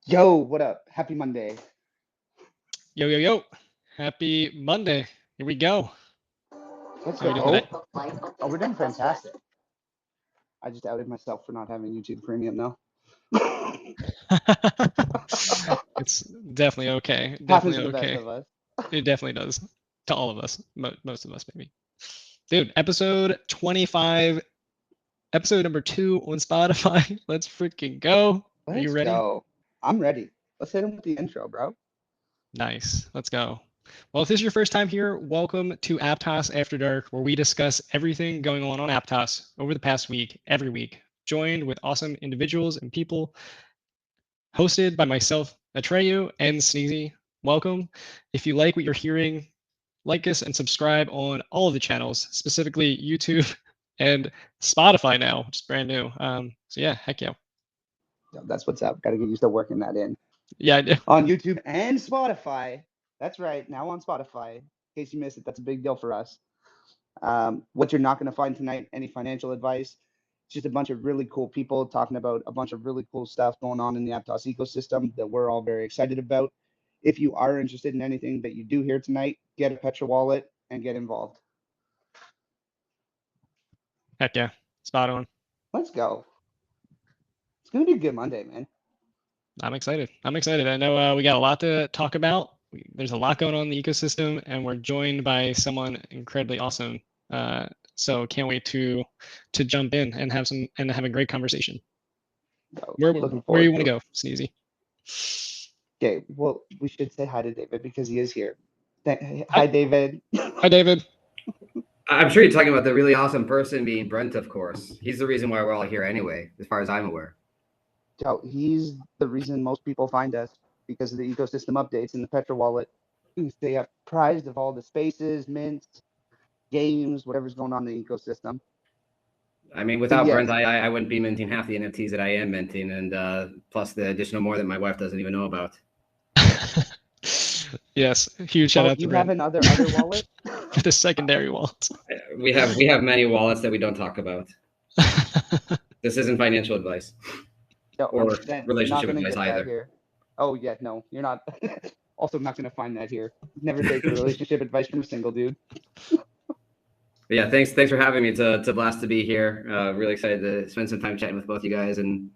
Yo, what up? Happy Monday. Yo, yo, yo. Happy Monday. Here we go. Let's How are we doing go. today? Oh, we're doing fantastic. I just outed myself for not having YouTube Premium now. It's definitely okay. Happens to Definitely the best okay. of us. It definitely does. To all of us. Most of us, maybe. Dude, episode 25, episode number 2 on Spotify. Let's freaking go. Are you Let's ready? go. I'm ready. Let's hit him with the intro, bro. Nice. Let's go. Well, if this is your first time here, welcome to Aptos After Dark, where we discuss everything going on Aptos over the past week, every week, joined with awesome individuals and people, hosted by myself, Atreyu, and Sneezy. Welcome. If you like what you're hearing, like us and subscribe on all of the channels, specifically YouTube and Spotify now, which is brand new. So yeah, heck yeah. Yo, that's what's up. Got to get used to working that in. Yeah, I do. On YouTube and Spotify. That's right. Now on Spotify. In case you missed it, that's a big deal for us. What you're not going to find tonight, any financial advice. It's just a bunch of really cool people talking about a bunch of really cool stuff going on in the Aptos ecosystem that we're all very excited about. If you are interested in anything that you do here tonight, get a Petra wallet and get involved. Heck yeah. Spot on. Let's go. It's going to be a good Monday, man. I'm excited. I know we got a lot to talk about. There's a lot going on in the ecosystem, and we're joined by someone incredibly awesome. So can't wait to jump in and have a great conversation. So, Where looking do you forward want to to go, Sneezy? Okay, well, we should say hi to David because he is here. Hi, David. Hi, David. I'm sure you're talking about the really awesome person being Brent, of course. He's the reason why we're all here anyway, as far as I'm aware. So he's the reason most people find us because of the ecosystem updates in the Petra wallet. You stay apprised of all the spaces, mints, games, whatever's going on in the ecosystem. I mean, without yes. Brent, I wouldn't be minting half the NFTs that I am minting, and plus the additional more that my wife doesn't even know about. Yes, huge shout out to you Brent. have another wallet? For the secondary wallets. We have many wallets that we don't talk about. This isn't financial advice. No, or relationship advice either. Here. Oh yeah, no, you're not. Also not going to find that here. Never take relationship advice from a single dude. But yeah, thanks for having me. It's a blast to be here. Really excited to spend some time chatting with both you guys, and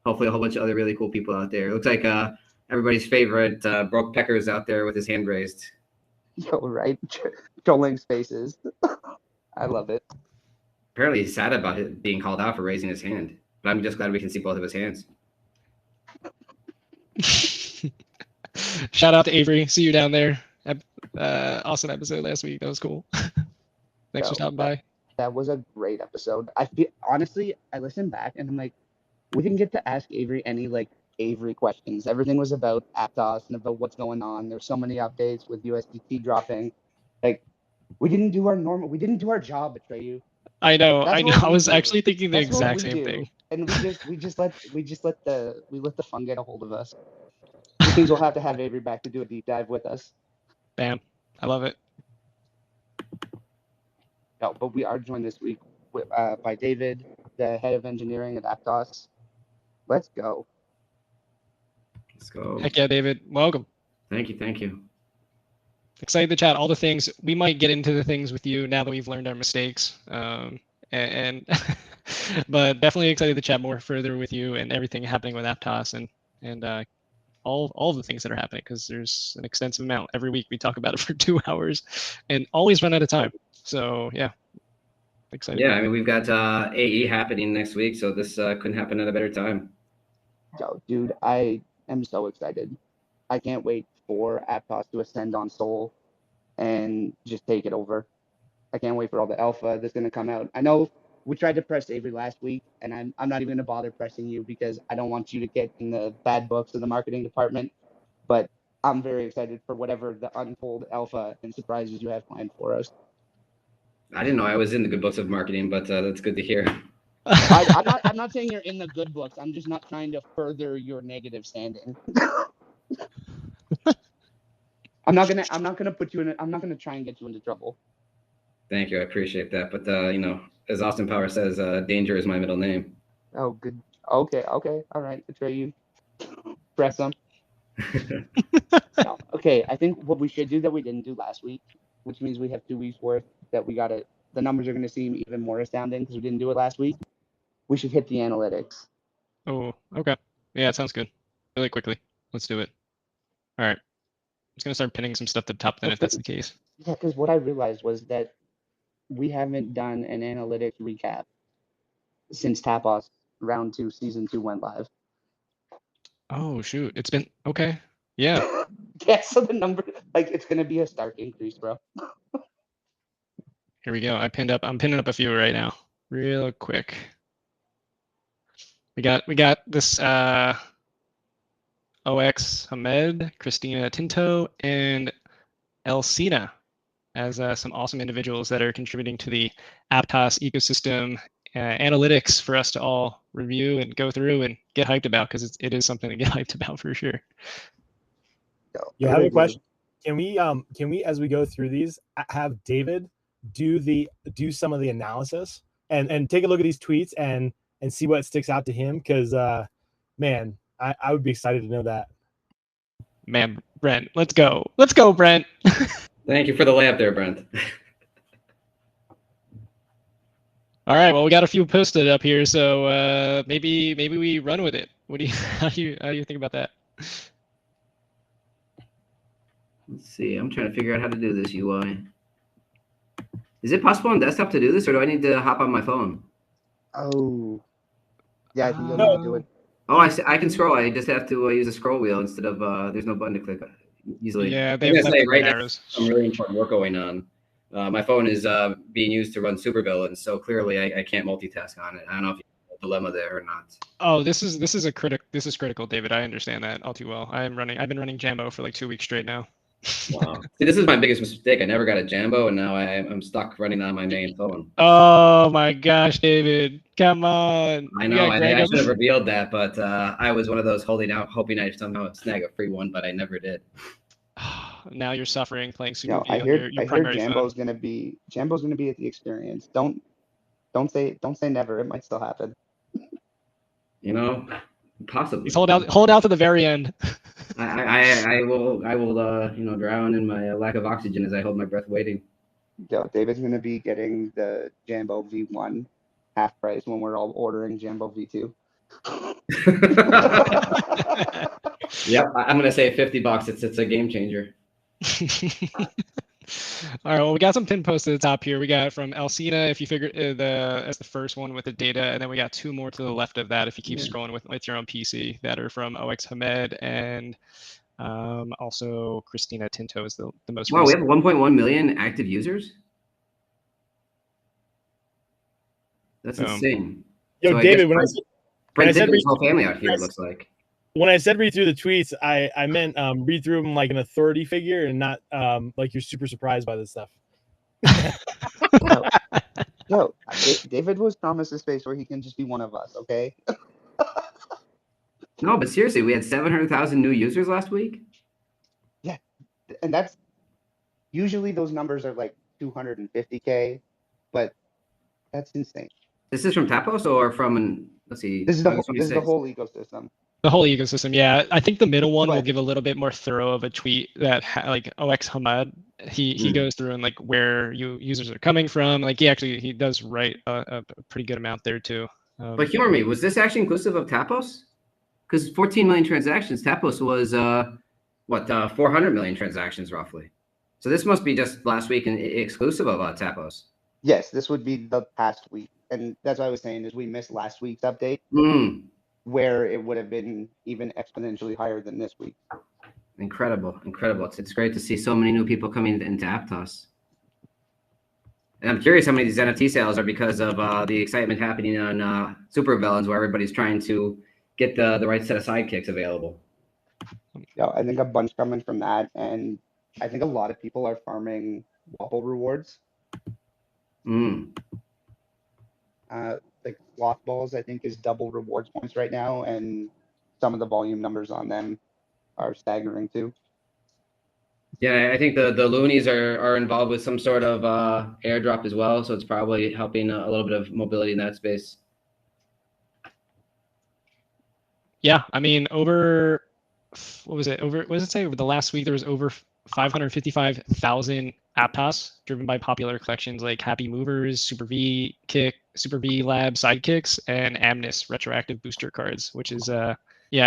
hopefully a whole bunch of other really cool people out there. It looks like everybody's favorite Broke Pecker's out there with his hand raised. Yo, right? Trolling spaces. I love it. Apparently he's sad about it being called out for raising his hand, but I'm just glad we can see both of his hands. Shout out to Avery. See you down there. Awesome episode last week. That was cool. Thanks for stopping by. That was a great episode. I feel honestly, I listened back and I'm like, we didn't get to ask Avery any Avery questions. Everything was about Aptos and about what's going on. There's so many updates with USDT dropping. We didn't do our job, Atreyu. I know. I was actually thinking the exact same thing. And we just let the fun get a hold of us. Which means we'll have to have Avery back to do a deep dive with us. Bam. I love it. No, but we are joined this week by David, the head of engineering at Aptos. Let's go. Let's go. Heck yeah, David. Welcome. Thank you. Excited to chat all the things. We might get into the things with you now that we've learned our mistakes. And but definitely excited to chat more further with you and everything happening with Aptos and all the things that are happening, because there's an extensive amount. Every week we talk about it for 2 hours and always run out of time. So yeah, excited. Yeah, I mean, we've got AE happening next week, so this couldn't happen at a better time. Yo, dude, I am so excited. I can't wait for Aptos to ascend on Sol and just take it over. I can't wait for all the alpha that's going to come out. I know we tried to press Avery last week, and I'm not even going to bother pressing you because I don't want you to get in the bad books of the marketing department. But I'm very excited for whatever the unfold alpha and surprises you have planned for us. I didn't know I was in the good books of marketing, but that's good to hear. I'm not saying you're in the good books. I'm just not trying to further your negative standing. I'm not gonna put you in. I'm not gonna try and get you into trouble. Thank you, I appreciate that. But as Austin Power says, danger is my middle name. Oh, good. Okay. All right. Atreyu. Press them. No. Okay, I think what we should do that we didn't do last week, which means we have 2 weeks worth that we got to, the numbers are going to seem even more astounding because we didn't do it last week. We should hit the analytics. Oh, okay. Yeah, it sounds good. Really quickly. Let's do it. All right. I'm just going to start pinning some stuff to the top then if that's the case. Yeah, because what I realized was that we haven't done an analytics recap since Tapos Round 2, Season 2 went live. Oh, shoot. It's been, okay. Yeah. Yeah, so the number, like, it's going to be a stark increase, bro. Here we go. I'm pinning up a few right now. Real quick. We got this OX Hamed, Christina Tinto, and Elsina as some awesome individuals that are contributing to the Aptos ecosystem analytics for us to all review and go through and get hyped about, because it is something to get hyped about for sure. Yeah, I have a question. Can we as we go through these have David do some of the analysis and take a look at these tweets and see what sticks out to him? Because man, I would be excited to know that. Man, Brent, let's go, Brent. Thank you for the layup there, Brent. All right, well, we got a few posted up here, so maybe we run with it. What do you how do you think about that? Let's see. I'm trying to figure out how to do this UI. Is it possible on desktop to do this, or do I need to hop on my phone? Oh, yeah, I think you'll need to do it. Oh, I can scroll. I just have to use a scroll wheel instead of there's no button to click easily. Yeah, they have right arrows. Some really important work going on. My phone is being used to run supervillains, so clearly I can't multitask on it. I don't know if you have a dilemma there or not. Oh, this is critical, David. I understand that all too well. I've been running Jambo for like 2 weeks straight now. Wow. See, this is my biggest mistake. I never got a Jambo, and now I'm stuck running on my main phone. Oh my gosh, David, come on! I know. I should have revealed that, but I was one of those holding out, hoping I'd somehow snag a free one, but I never did. Now you're suffering playing Super No, V I on hear your primary Jambo's phone. gonna be at the experience. Don't say never. It might still happen. You know, possibly. He's hold out to the very end. I will drown in my lack of oxygen as I hold my breath waiting. Yo, David's gonna be getting the Jambo V1 half price when we're all ordering Jambo V2. Yep, I'm gonna say $50. It's a game changer. All right, well, we got some pin posts at the top here. We got from Elsina, if you figure as the first one with the data, and then we got 2 more to the left of that if you keep scrolling with your own PC that are from OX Hamed and also Christina Tinto is the most Wow, recent. we have 1.1 million active users? That's insane. Yo, so David, when I said his whole family out here, it looks like. When I said read through the tweets, I meant read through them like in a 30 figure and not like you're super surprised by this stuff. Yo, David was promised a space where he can just be one of us, okay? No, but seriously, we had 700,000 new users last week. Yeah, and that's usually those numbers are like 250K, but that's insane. This is from Tapos or from let's see. This is the whole ecosystem. The whole ecosystem, yeah. I think the middle one will give a little bit more thorough of a tweet that like OX Hamed, he goes through and like where users are coming from. Like he does write a pretty good amount there too. But humor me, was this actually inclusive of Tapos? Because 14 million transactions, Tapos was 400 million transactions roughly. So this must be just last week and exclusive of Tapos. Yes, this would be the past week, and that's what I was saying is we missed last week's update. Where it would have been even exponentially higher than this week. Incredible. It's great to see so many new people coming into Aptos. And I'm curious how many of these NFT sales are because of the excitement happening on supervillains, where everybody's trying to get the right set of sidekicks available. Yeah, I think a bunch coming from that, and I think a lot of people are farming Wobble rewards. Like sloth balls, I think, is double rewards points right now, and some of the volume numbers on them are staggering too. Yeah, I think the loonies are involved with some sort of airdrop as well, so it's probably helping a little bit of mobility in that space. Yeah, I mean, over what was it? What does it say? Over the last week, there was over 555,000 Aptos driven by popular collections like Happy Movers, Super V Lab Sidekicks, and Amnis retroactive booster cards, which is I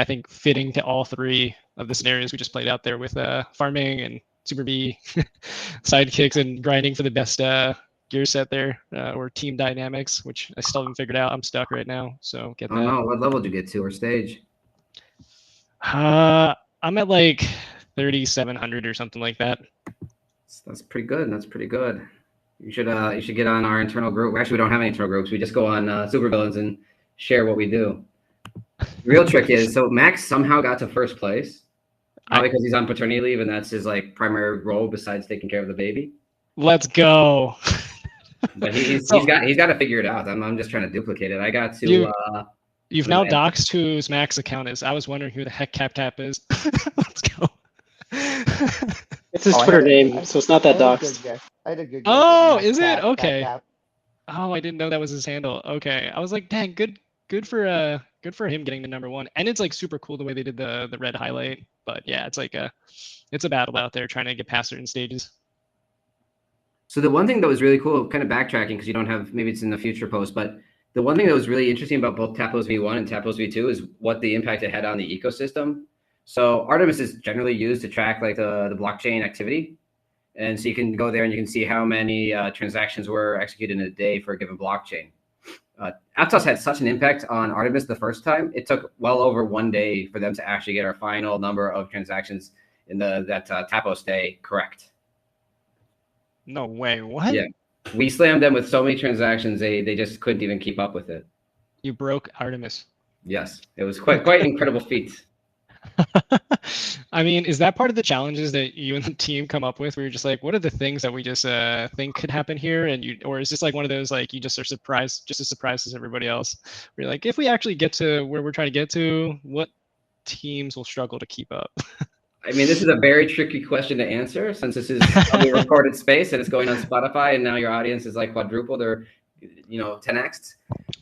think fitting to all three of the scenarios we just played out there with farming and Super V sidekicks and grinding for the best gear set there, or team dynamics, which I still haven't figured out. I'm stuck right now, so get that. I don't know. What level did you get to, or stage? I'm at like 3,700 or something like that. That's pretty good. That's pretty good. You should get on our internal group. Actually, we don't have any internal groups. We just go on Supervillains and share what we do. The real trick is, so Max somehow got to first place, because he's on paternity leave, and that's his like primary role besides taking care of the baby. Let's go. But he's got to figure it out. I'm just trying to duplicate it. I got to. You've now doxed whose Max account is. I was wondering who the heck CapTap is. Let's go. It's his Twitter name, so it's not that doxed. I had a good guess. Oh, is it? Okay. Oh, I didn't know that was his handle. Okay. I was like, dang, good for him getting to #1. And it's like super cool the way they did the red highlight. But yeah, it's like it's a battle out there trying to get past certain stages. So the one thing that was really cool, kind of backtracking because you don't have, maybe it's in the future post, but the one thing that was really interesting about both Tapos V1 and Tapos V2 is what the impact it had on the ecosystem. So Artemis is generally used to track like the blockchain activity. And so you can go there and you can see how many transactions were executed in a day for a given blockchain. Aptos had such an impact on Artemis the first time. It took well over 1 day for them to actually get our final number of transactions in that Tapos day correct. No way. What? Yeah. We slammed them with so many transactions, they just couldn't even keep up with it. You broke Artemis. Yes. It was quite an incredible feat. I mean, is that part of the challenges that you and the team come up with where you're just like, what are the things that we just think could happen here? Or is this like one of those, like, you just are surprised, just as surprised as everybody else? Where you're like, if we actually get to where we're trying to get to, what teams will struggle to keep up? I mean, this is a very tricky question to answer since this is a recorded space and it's going on Spotify, and now your audience is like quadrupled or 10x.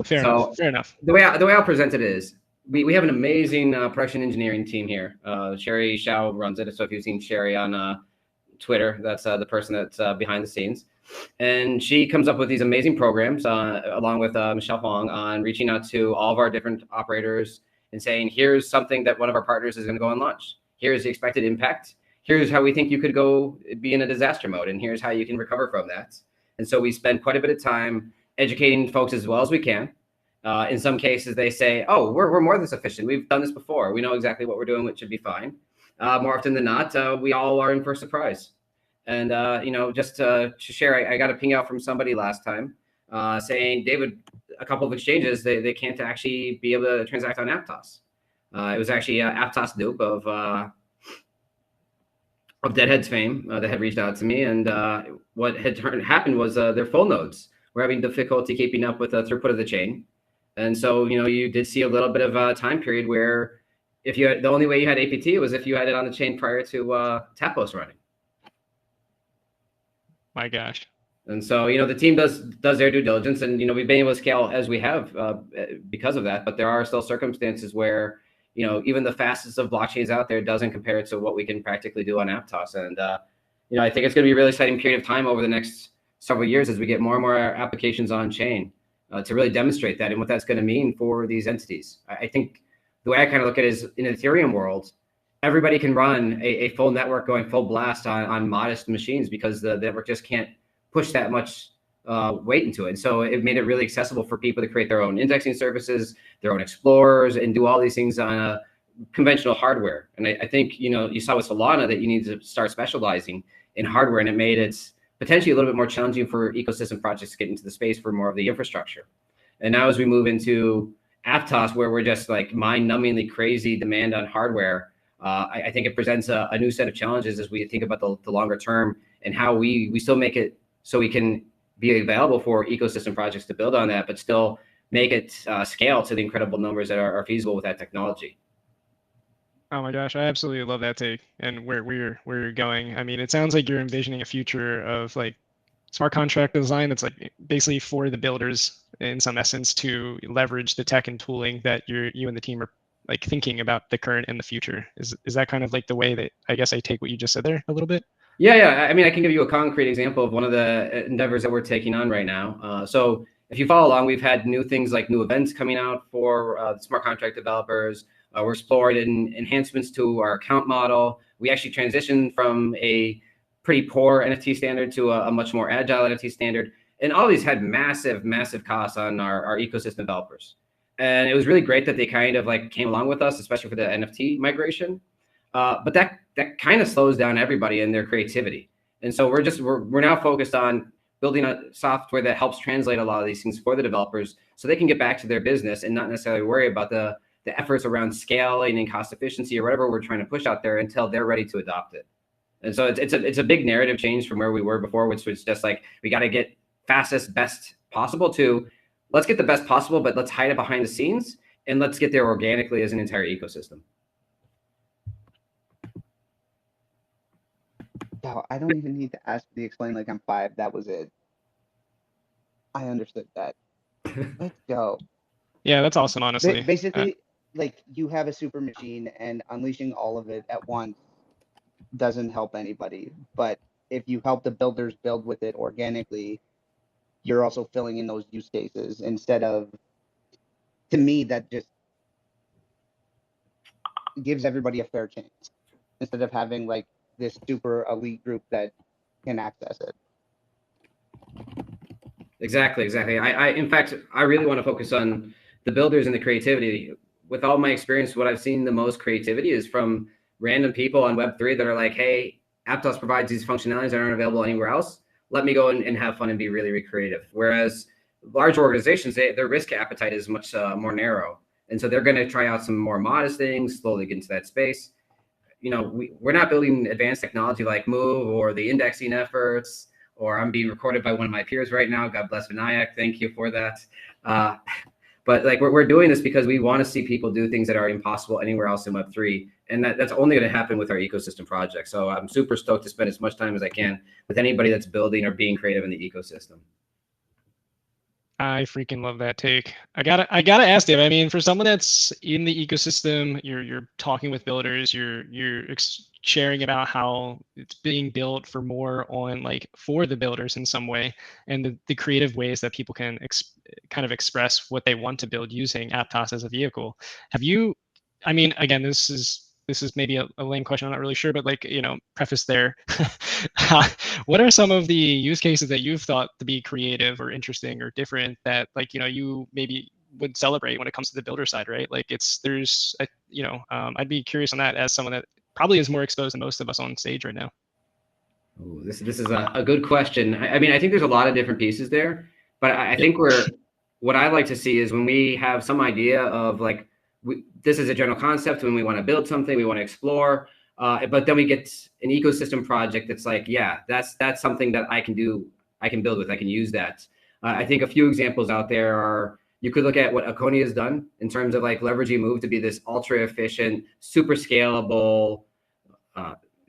Fair enough. The way I'll present it is, we have an amazing production engineering team here. Sherry Shao runs it. So if you've seen Sherry on Twitter, that's the person that's behind the scenes. And she comes up with these amazing programs along with Michelle Fong on reaching out to all of our different operators and saying, here's something that one of our partners is going to go and launch. Here's the expected impact. Here's how we think you could go be in a disaster mode. And here's how you can recover from that. And so we spend quite a bit of time educating folks as well as we can. In some cases, they say, oh, we're more than sufficient. We've done this before. We know exactly what we're doing, which should be fine. More often than not, we all are in for a surprise. And, just to share, I got a ping out from somebody last time saying, David, a couple of exchanges, they can't actually be able to transact on Aptos. It was actually Aptos dupe of Deadhead's fame that had reached out to me. And what had happened was their full nodes were having difficulty keeping up with the throughput of the chain. And so, you did see a little bit of a time period where if you had, the only way you had APT was if you had it on the chain prior to Tapos running. My gosh. And so, the team does their due diligence, and, we've been able to scale as we have because of that. But there are still circumstances where, even the fastest of blockchains out there doesn't compare to what we can practically do on Aptos. And, I think it's going to be a really exciting period of time over the next several years as we get more and more applications on chain to really demonstrate that and what that's going to mean for these entities. I think the way I kind of look at it is, in an Ethereum world, everybody can run a full network going full blast on modest machines because the network just can't push that much weight into it. And so it made it really accessible for people to create their own indexing services, their own explorers, and do all these things on conventional hardware. And I think, you saw with Solana that you need to start specializing in hardware, and it made it potentially a little bit more challenging for ecosystem projects to get into the space for more of the infrastructure. And now as we move into Aptos, where we're just like mind-numbingly crazy demand on hardware, I think it presents a new set of challenges as we think about the longer term and how we still make it so we can be available for ecosystem projects to build on that, but still make it scale to the incredible numbers that are feasible with that technology. Oh my gosh, I absolutely love that take and where you're going. I mean, it sounds like you're envisioning a future of like smart contract design that's like basically for the builders in some essence to leverage the tech and tooling that you and the team are like thinking about the current and the future. Is that kind of like the way that I guess I take what you just said there a little bit? Yeah. I mean, I can give you a concrete example of one of the endeavors that we're taking on right now. So if you follow along, we've had new things like new events coming out for smart contract developers. We're exploring enhancements to our account model. We actually transitioned from a pretty poor NFT standard to a much more agile NFT standard. And all these had massive costs on our ecosystem developers. And it was really great that they kind of like came along with us, especially for the NFT migration. But that kind of slows down everybody in their creativity. And so we're now focused on building a software that helps translate a lot of these things for the developers so they can get back to their business and not necessarily worry about the efforts around scaling and cost efficiency or whatever we're trying to push out there until they're ready to adopt it. And so it's a big narrative change from where we were before, which was just like, we got to get fastest, best possible to let's get the best possible, but let's hide it behind the scenes and let's get there organically as an entire ecosystem. No, I don't even need to ask the explain like I'm 5. That was it. I understood that. Let's go. Yeah, that's awesome, honestly. Basically, like you have a super machine and unleashing all of it at once doesn't help anybody. But if you help the builders build with it organically, you're also filling in those use cases instead of, to me, that just gives everybody a fair chance instead of having like this super elite group that can access it. Exactly. In fact, I really want to focus on the builders and the creativity. With all my experience, what I've seen the most creativity is from random people on Web3 that are like, hey, Aptos provides these functionalities that aren't available anywhere else. Let me go and have fun and be really, really creative. Whereas large organizations, their risk appetite is much more narrow. And so they're going to try out some more modest things, slowly get into that space. You know, we're not building advanced technology like Move or the indexing efforts, or I'm being recorded by one of my peers right now. God bless Vinayak. Thank you for that. But like we're doing this because we want to see people do things that are impossible anywhere else in Web3. And that's only going to happen with our ecosystem project. So I'm super stoked to spend as much time as I can with anybody that's building or being creative in the ecosystem. I freaking love that take. I gotta ask Dave. I mean, for someone that's in the ecosystem, you're talking with builders, you're sharing about how it's being built for more on like for the builders in some way, and the creative ways that people can kind of express what they want to build using Aptos as a vehicle. Have you? I mean, again, this is maybe a lame question. I'm not really sure, but like, you know, preface there. What are some of the use cases that you've thought to be creative or interesting or different that like, you know, you maybe would celebrate when it comes to the builder side, right? Like you know, I'd be curious on that as someone that probably is more exposed than most of us on stage right now. Ooh, this is a good question. I mean, I think there's a lot of different pieces there, but I think what I like to see is when we have some idea of like, this is a general concept when we want to build something, we want to explore, but then we get an ecosystem project that's like, yeah, that's something that I can do, I can build with, I can use that. I think a few examples out there are, you could look at what Aconia has done in terms of like leveraging Move to be this ultra efficient, super scalable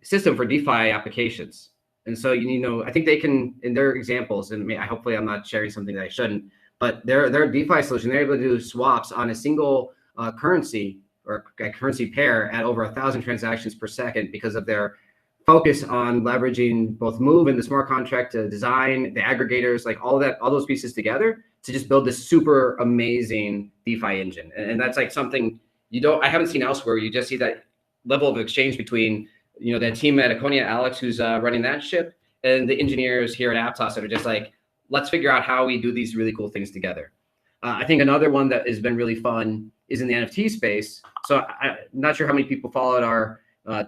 system for DeFi applications. And so, you know, I think they can, in their examples, and hopefully I'm not sharing something that I shouldn't, but their DeFi solution, they're able to do swaps on a single currency or a currency pair at over 1,000 transactions per second because of their focus on leveraging both Move and the smart contract to design, the aggregators, like all those pieces together to just build this super amazing DeFi engine. And that's like something I haven't seen elsewhere. You just see that level of exchange between, you know, that team at Aconia, Alex, who's running that ship, and the engineers here at Aptos that are just like, let's figure out how we do these really cool things together. I think another one that has been really fun is in the NFT space. So I'm not sure how many people followed our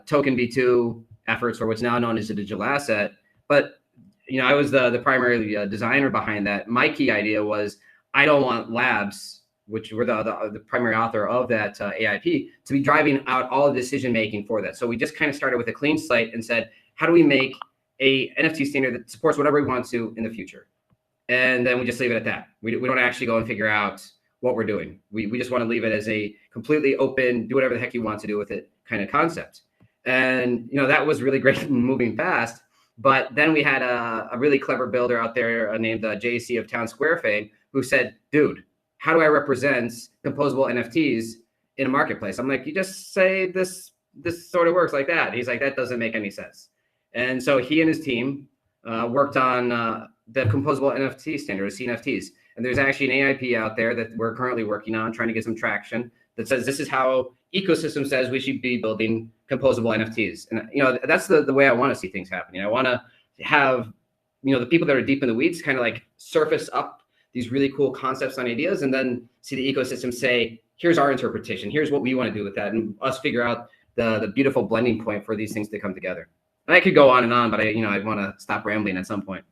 token V2 efforts, or what's now known as a digital asset. But, you know, I was the primary designer behind that. My key idea was I don't want labs, which were the primary author of that AIP, to be driving out all the decision making for that. So we just kind of started with a clean slate and said, how do we make a NFT standard that supports whatever we want to in the future? And then we just leave it at that. We don't actually go and figure out what we're doing. We just want to leave it as a completely open, do whatever the heck you want to do with it kind of concept. And, you know, that was really great moving fast. But then we had a really clever builder out there named JC of Town Square fame who said, dude, how do I represent composable NFTs in a marketplace. I'm like, you just say this sort of works like that. He's like, that doesn't make any sense. And so he and his team worked on the composable NFT standard, CNFTs. And there's actually an AIP out there that we're currently working on, trying to get some traction, that says this is how ecosystem says we should be building composable NFTs. And that's the way I want to see things happening. I want to have the people that are deep in the weeds kind of like surface up these really cool concepts and ideas, and then see the ecosystem say, here's our interpretation, here's what we want to do with that, and us figure out the beautiful blending point for these things to come together. And I could go on and on, but I want to stop rambling at some point.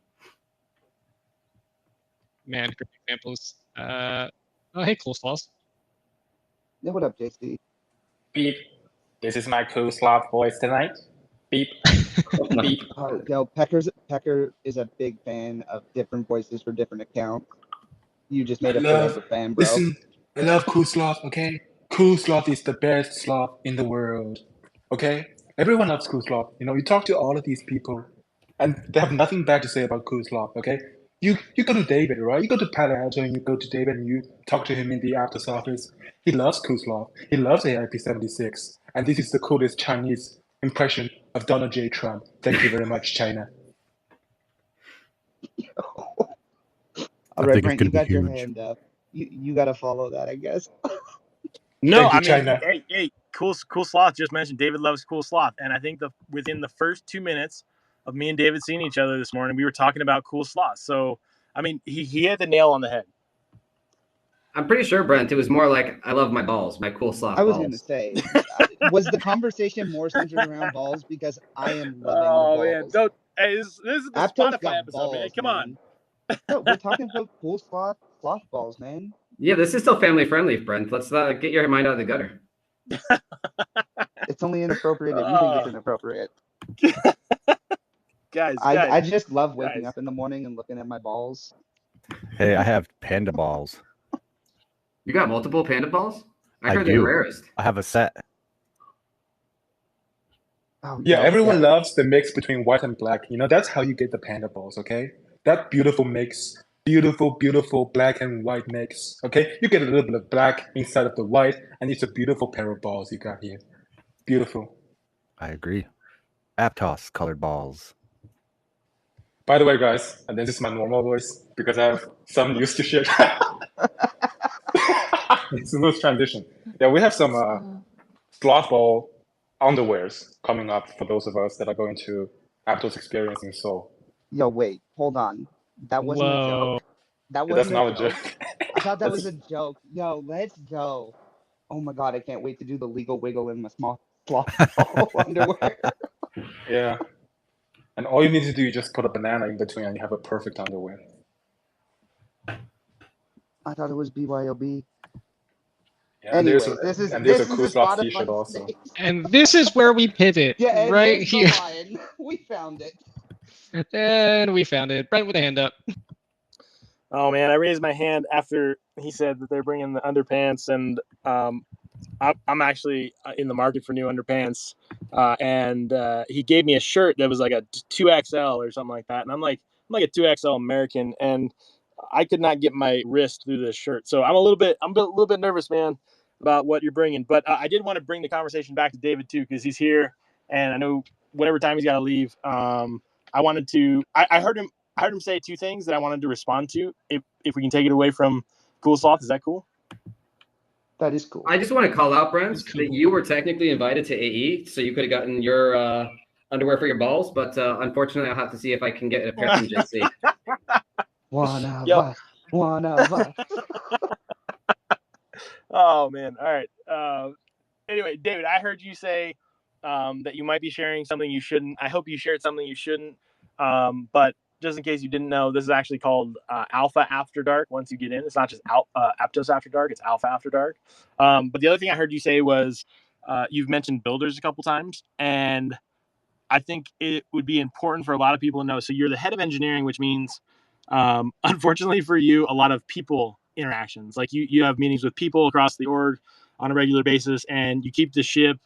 Man, great examples. Oh, hey, Cool Sloth. Yeah, what up, JC? Beep. This is my cool sloth voice tonight. Beep. Beep. Yo, Pecker is a big fan of different voices for different accounts. You just made a forever fan, bro. Listen, I love Cool Sloth, okay? Cool Sloth is the best sloth in the world, okay? Everyone loves Cool Sloth. You talk to all of these people, and they have nothing bad to say about Cool Sloth, okay? You go to David, right? You go to Palo Alto and you go to David and you talk to him in the Aptos office. He loves Cool Sloth. He loves AIP76. And this is the coolest Chinese impression of Donald J. Trump. Thank you very much, China. All right, Brent, you got your hand up. You got to follow that, I guess. No, Thank you, China. Hey, Cool Sloth just mentioned David loves Cool Sloth, and I think within the first 2 minutes of me and David seeing each other this morning, we were talking about Cool Sloth. So, I mean, he hit the nail on the head. I'm pretty sure, Brent, it was more like, I love my balls, my Cool Sloth balls. I was going to say, was the conversation more centered around balls? Because I am loving the balls. Man, hey, this is the Aptos Spotify episode, balls, man. Come on. No, we're talking about Cool Sloth balls, man. Yeah, this is still family friendly, Brent. Let's get your mind out of the gutter. It's only inappropriate if you think it's inappropriate. Guys, I just love waking up in the morning and looking at my balls. Hey, I have panda balls. You got multiple panda balls? I heard do. they're the rarest. I have a set. Oh, Yeah, everyone loves the mix between white and black. That's how you get the panda balls, okay? That beautiful mix. Beautiful, beautiful black and white mix, okay? You get a little bit of black inside of the white, and it's a beautiful pair of balls you got here. Beautiful. I agree. Aptos colored balls. By the way, guys, and this is my normal voice because I have some news to share. Smooth transition. Yeah, we have some sloth ball underwears coming up for those of us that are going to Aptos Experience in Seoul. Yo, wait, hold on. That wasn't a joke. That's not a joke. I thought that was a joke. Yo, let's go. Oh my god, I can't wait to do the legal wiggle in my small sloth ball underwear. Yeah. And all you need to do is just put a banana in between and you have a perfect underwear. I thought it was BYOB. Yeah, Anyway, there's this a Cool Sloth t-shirt also. And this is where we pivot. Yeah, right here. We found it. And we found it. Brent with a hand up. Oh man, I raised my hand after he said that they're bringing the underpants, and I'm actually in the market for new underpants. And he gave me a shirt that was like a 2XL or something like that, and I'm like a 2XL American, and I could not get my wrist through this shirt. So I'm a little bit nervous, man, about what you're bringing. But I did want to bring the conversation back to David too, because he's here, and I know whatever time he's got to leave. I wanted to. I heard him say two things that I wanted to respond to. If we can take it away from Cool Sloth, is that cool? That is cool. I just want to call out, Brent, that you were technically invited to AE, so you could have gotten your underwear for your balls. But unfortunately, I'll have to see if I can get a pair from JC. One of us. Oh man! All right. Anyway, David, I heard you say that you might be sharing something you shouldn't. I hope you shared something you shouldn't. But just in case you didn't know, this is actually called Alpha After Dark. Once you get in, it's not just Aptos After Dark; it's Alpha After Dark. But the other thing I heard you say was you've mentioned builders a couple times, and I think it would be important for a lot of people to know. So you're the head of engineering, which means, unfortunately for you, a lot of people interactions. Like you have meetings with people across the org on a regular basis, and you keep the ship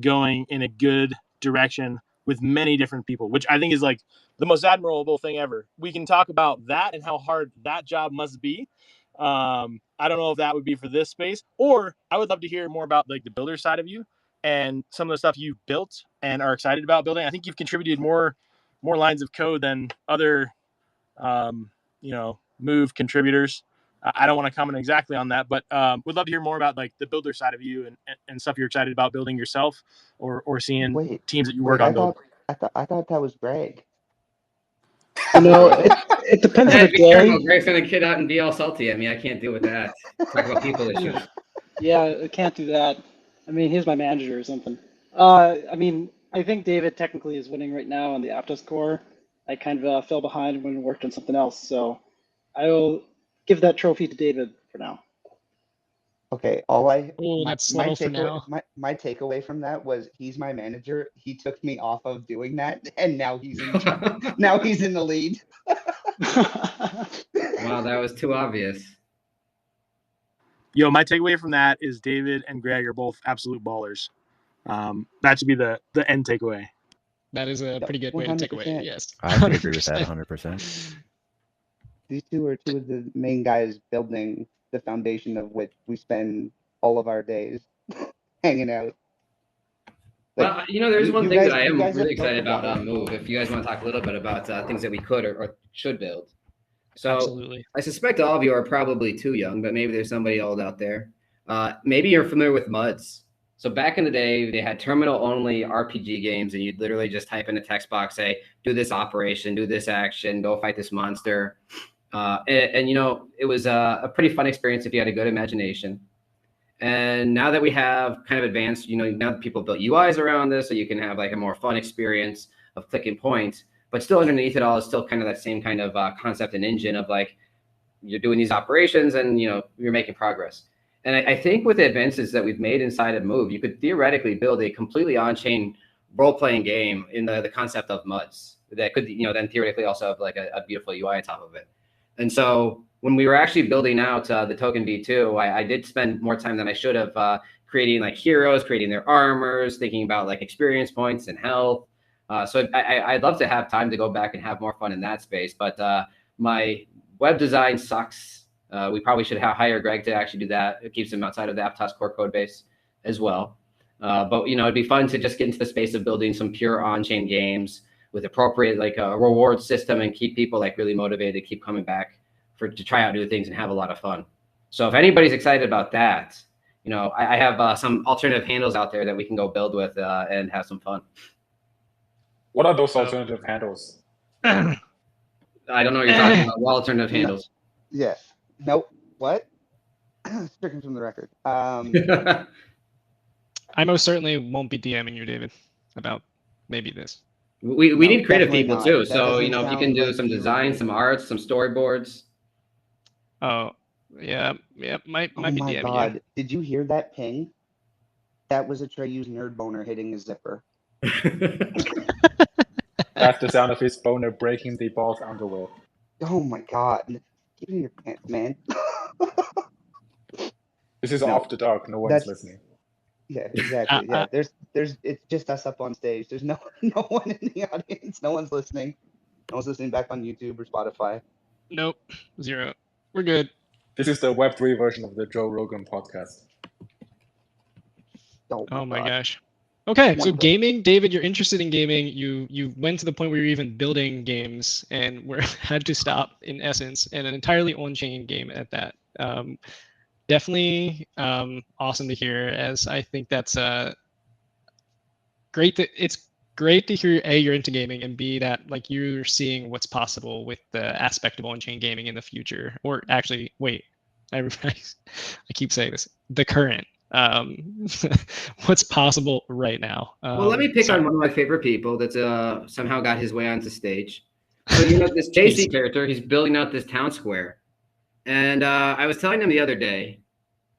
going in a good direction with many different people, which I think is like the most admirable thing ever. We can talk about that and how hard that job must be. I don't know if that would be for this space, or I would love to hear more about like the builder side of you and some of the stuff you've built and are excited about building. I think you've contributed more lines of code than other, Move contributors. I don't want to comment exactly on that, but would love to hear more about like the builder side of you and stuff you're excited about building yourself or seeing teams that you work on building. I thought that was Greg. You know, it depends on the Be day. careful. Greg's gonna kid out and be all salty at me. I can't deal with that. Talk about people issues. Yeah, I can't do that. I mean, he's my manager or something. I think David technically is winning right now on the Aptos core. I kind of fell behind when I worked on something else, so I will give that trophy to David for now. Okay, that's slow for now. My takeaway from that was he's my manager. He took me off of doing that, and now he's in now he's in the lead. Wow, that was too obvious. Yo, my takeaway from that is David and Greg are both absolute ballers. That should be the end takeaway. That is a pretty good way to take away. Yes, I can agree with that 100%. These two are two of the main guys building the foundation of which we spend all of our days hanging out. Well, there's one thing that I am really excited about Move. If you guys want to talk a little bit about things that we could or should build. So absolutely. I suspect all of you are probably too young, but maybe there's somebody old out there. Maybe you're familiar with MUDs. So back in the day, they had terminal-only RPG games, and you'd literally just type in a text box, say, do this operation, do this action, go fight this monster. It was a pretty fun experience if you had a good imagination. And now that we have kind of advanced, now that people built UIs around this, so you can have like a more fun experience of clicking points, but still underneath it all is still kind of that same kind of concept and engine of like, you're doing these operations and, you're making progress. And I think with the advances that we've made inside of Move, you could theoretically build a completely on-chain role-playing game in the concept of MUDs that could, then theoretically also have like a beautiful UI on top of it. And so when we were actually building out the token V2, I did spend more time than I should have creating like heroes, creating their armors, thinking about like experience points and health. So I'd love to have time to go back and have more fun in that space. But my web design sucks. We probably should hire Greg to actually do that. It keeps him outside of the Aptos core code base as well. But it'd be fun to just get into the space of building some pure on-chain games with appropriate like a reward system and keep people like really motivated to keep coming back to try out new things and have a lot of fun. So if anybody's excited about that, I have some alternative handles out there that we can go build with and have some fun. What are those alternative handles? I don't know what you're talking about. What alternative handles? Yeah. Nope. What? Stricken from the record. I most certainly won't be DMing you, David, about maybe this. We need creative people too. So, if you can do some design, some arts, some storyboards. Oh, yeah. Might be DMing you. Oh my God. Did you hear that ping? That was Atreyu's nerd boner hitting his zipper. That's the sound of his boner breaking the ball's underwear. Oh my God. Get in your pants, man. This is off the dark. No one's listening. Yeah, exactly. Yeah, it's just us up on stage. There's no one in the audience. No one's listening. No one's listening back on YouTube or Spotify. Nope, 0. We're good. This is the Web3 version of the Joe Rogan podcast. Oh my gosh. Okay, so gaming, David, you're interested in gaming. You went to the point where you're even building games and had to stop in essence, and an entirely on-chain game at that. Definitely awesome to hear, as I think that's great. It's great to hear A, you're into gaming, and B, that like you're seeing what's possible with the aspect of on-chain gaming in the future. Or actually, wait, I keep saying this, the current. What's possible right now. Well, let me pick on one of my favorite people that's somehow got his way onto stage. So this JC character, he's building out this town square. And I was telling him the other day,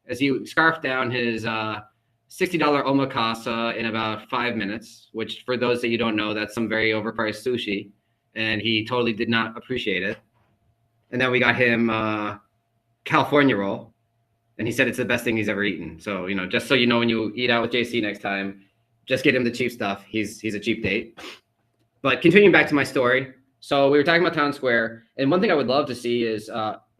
as he scarfed down his $60 omakase in about 5 minutes, which for those that you don't know, that's some very overpriced sushi. And he totally did not appreciate it. And then we got him California roll. And he said it's the best thing he's ever eaten. So, just so you know, when you eat out with JC next time, just get him the cheap stuff. He's a cheap date. But continuing back to my story. So we were talking about Town Square. And one thing I would love to see is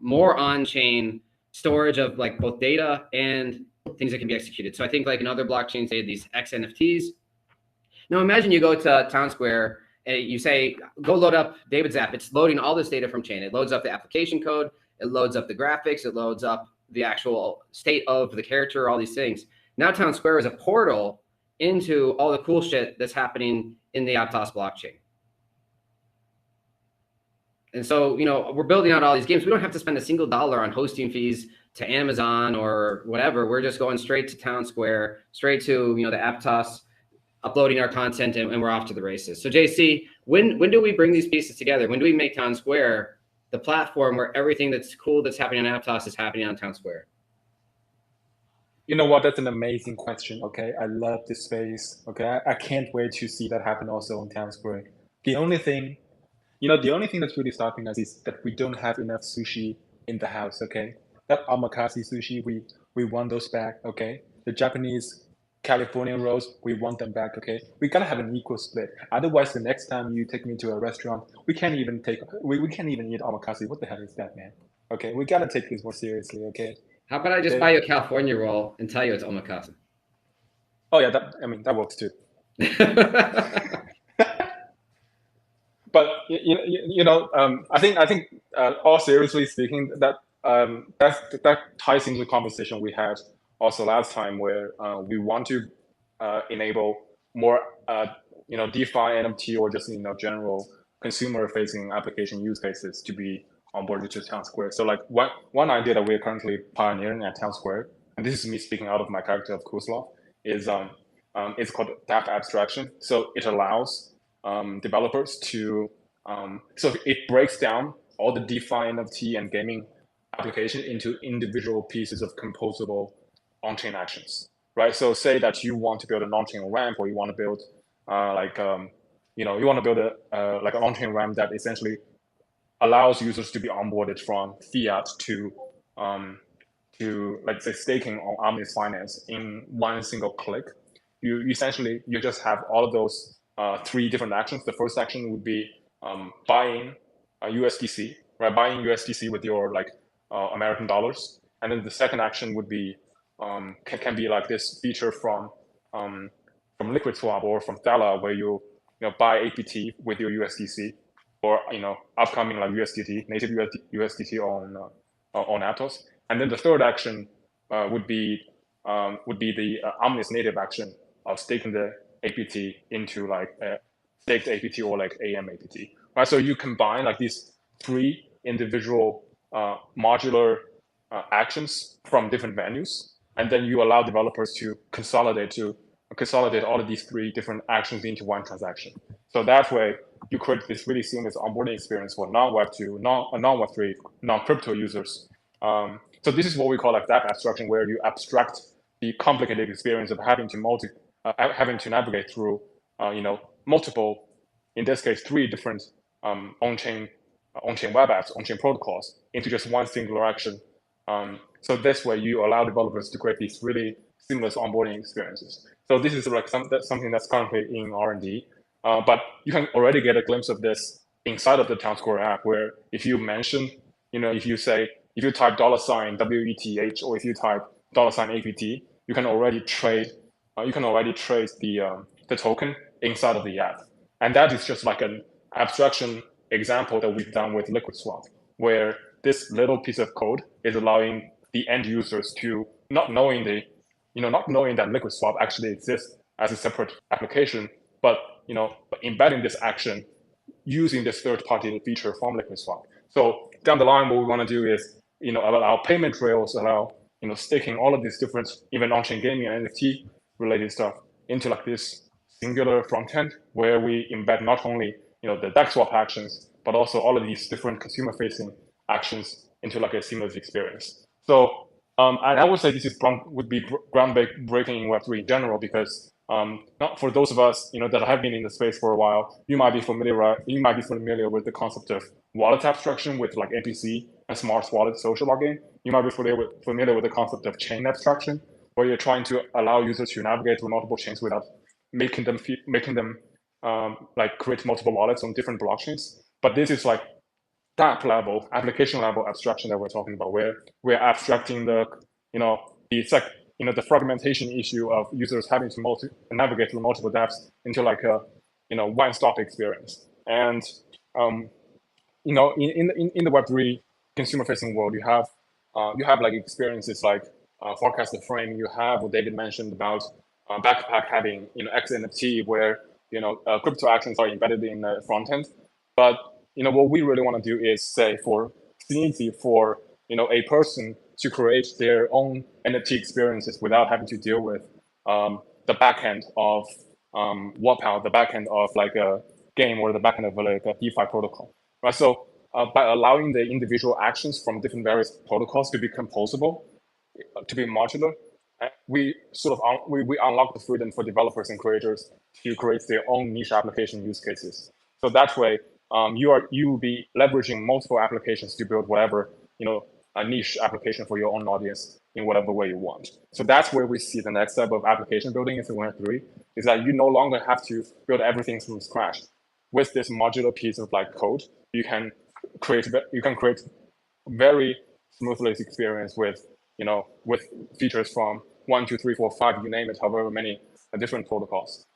more on-chain storage of like both data and things that can be executed. So I think like in other blockchains, they have these X NFTs. Now imagine you go to Town Square and you say, go load up David's app. It's loading all this data from chain. It loads up the application code. It loads up the graphics. It loads up the actual state of the character, all these things. Now Town Square is a portal into all the cool shit that's happening in the Aptos blockchain. And so, you know, we're building out all these games. We don't have to spend a single dollar on hosting fees to Amazon or whatever. We're just going straight to Town Square, straight to, you know, the Aptos, uploading our content, and we're off to the races. So JC, when do we bring these pieces together? When do we make Town Square the platform where everything that's cool that's happening on Aptos is happening on Town Square? You know what? That's an amazing question. Okay, I love this space. Okay, I can't wait to see that happen also on Town Square. The only thing, you know, the only thing that's really stopping us is that we don't have enough sushi in the house. Okay, that omakase sushi, we want those back. Okay, the Japanese Californian rolls, we want them back. Okay, we gotta have an equal split. Otherwise, the next time you take me to a restaurant, we can't even eat omakase. What the hell is that, man? Okay, we gotta take this more seriously. Okay. How about I just buy you a California roll and tell you it's omakase? Oh yeah, that works too. But I think all seriously speaking, that ties into the conversation we had also last time, where we want to enable more DeFi, NFT, or just general consumer-facing application use cases to be onboarded to Town Square. So like one idea that we're currently pioneering at Town Square, and this is me speaking out of my character of Kuzlov, is it's called DApp abstraction. So it allows developers to so it breaks down all the DeFi, NFT, and gaming application into individual pieces of composable on-chain actions, right? So say that you want to build an on-chain ramp, or you want to build you want to build like an on-chain ramp that essentially allows users to be onboarded from fiat to let's say staking on Omnis Finance in one single click. You just have all of those three different actions. The first action would be buying USDC, right? Buying USDC with your American dollars, and then the second action would be can be like this feature from LiquidSwap or from Thala, where you buy APT with your USDC, or upcoming like USDT, native USDT on Aptos. And then the third action would be the Omnis native action of staking the APT into like staked APT or like AM APT. Right, so you combine like these three individual modular actions from different venues, and then you allow developers to consolidate all of these three different actions into one transaction. So that way, you create this really seamless onboarding experience for non-Web2, non-Web3, non-crypto users. So this is what we call like DApp abstraction, where you abstract the complicated experience of having to navigate through, multiple, in this case, three different on-chain web apps, on-chain protocols into just one singular action. So this way, you allow developers to create these really seamless onboarding experiences. So this is like something that's currently in R&D. But you can already get a glimpse of this inside of the Town Square app, where if you mention, if you type $WETH, or if you type $APT, you can already trade the token inside of the app. And that is just like an abstraction example that we've done with LiquidSwap, where this little piece of code is allowing the end users to, not knowing that LiquidSwap actually exists as a separate application, but embedding this action using this third-party feature from LiquidSwap. So down the line, what we want to do is, allow payment rails, allow staking all of these different, even on-chain gaming and NFT related stuff into like this singular front end, where we embed not only the DEX swap actions, but also all of these different consumer-facing actions into like a seamless experience. So I would say this would be groundbreaking in Web3 in general, because not for those of us that have been in the space for a while, you might be familiar with the concept of wallet abstraction with like MPC and smart wallet social login. You might be familiar with the concept of chain abstraction, where you're trying to allow users to navigate through multiple chains without making them like create multiple wallets on different blockchains. But this is like that level, application level abstraction that we're talking about, where we're abstracting the, the fragmentation issue of users having to navigate through multiple dApps into like a, one-stop experience. And, in the Web3 consumer-facing world, you have like experiences like forecast frame. You have what David mentioned about Backpack having X NFT, where crypto actions are embedded in the front end. But what we really want to do is say for Sneezy, for a person to create their own NFT experiences without having to deal with the backend of WAPAL, the backend of like a game, or the backend of like a DeFi protocol, right? So by allowing the individual actions from different various protocols to be composable, to be modular, we sort of we unlock the freedom for developers and creators to create their own niche application use cases. So that way, you will be leveraging multiple applications to build whatever a niche application for your own audience in whatever way you want. So that's where we see the next step of application building in Web3, is that you no longer have to build everything from scratch. With this modular piece of like code, you can create very smoothly experience with with features from 1, 2, 3, 4, 5, you name it, however many different protocols.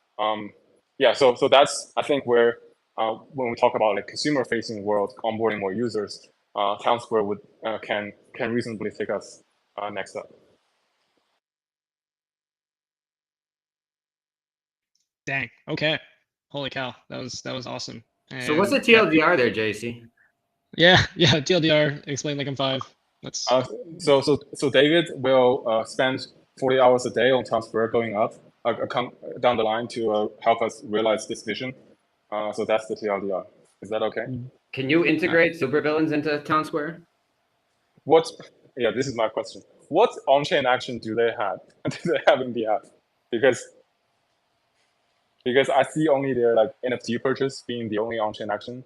Yeah, so that's, I think, where when we talk about like consumer-facing world, onboarding more users, Townsquare would can reasonably take us next up. Dang. Okay. Holy cow. That was awesome. So what's the TLDR there, JC? Yeah. TLDR. Explain like I'm 5. That's so David will spend 40 hours a day on Townsquare going up down the line to help us realize this vision. So that's the TLDR. Is that okay? Can you integrate supervillains into Townsquare? Yeah, this is my question. What on-chain action do they have? Do they have in the app? Because I see only their like NFT purchase being the only on-chain action.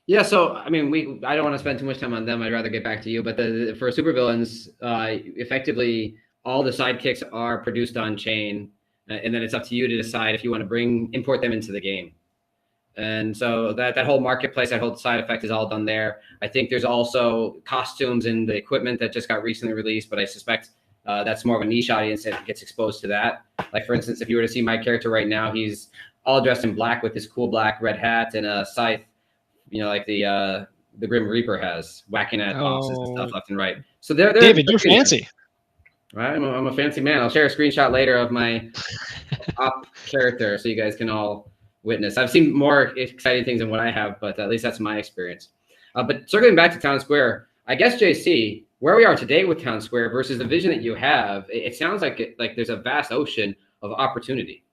Yeah, so I mean, I don't want to spend too much time on them. I'd rather get back to you. But for supervillains, effectively, all the sidekicks are produced on chain, and then it's up to you to decide if you want to import them into the game. And so that whole marketplace, that whole side effect is all done there. I think there's also costumes and the equipment that just got recently released, but I suspect that's more of a niche audience that gets exposed to that. Like, for instance, if you were to see my character right now, he's all dressed in black with his cool black red hat and a scythe, like the Grim Reaper has, whacking at bosses and stuff left and right. So they're David, you're fancy. Right, I'm a fancy man. I'll share a screenshot later of my op character so you guys can all witness. I've seen more exciting things than what I have, but at least that's my experience. But circling back to Townsquare, I guess, JC, where we are today with Townsquare versus the vision that you have, it sounds like there's a vast ocean of opportunity.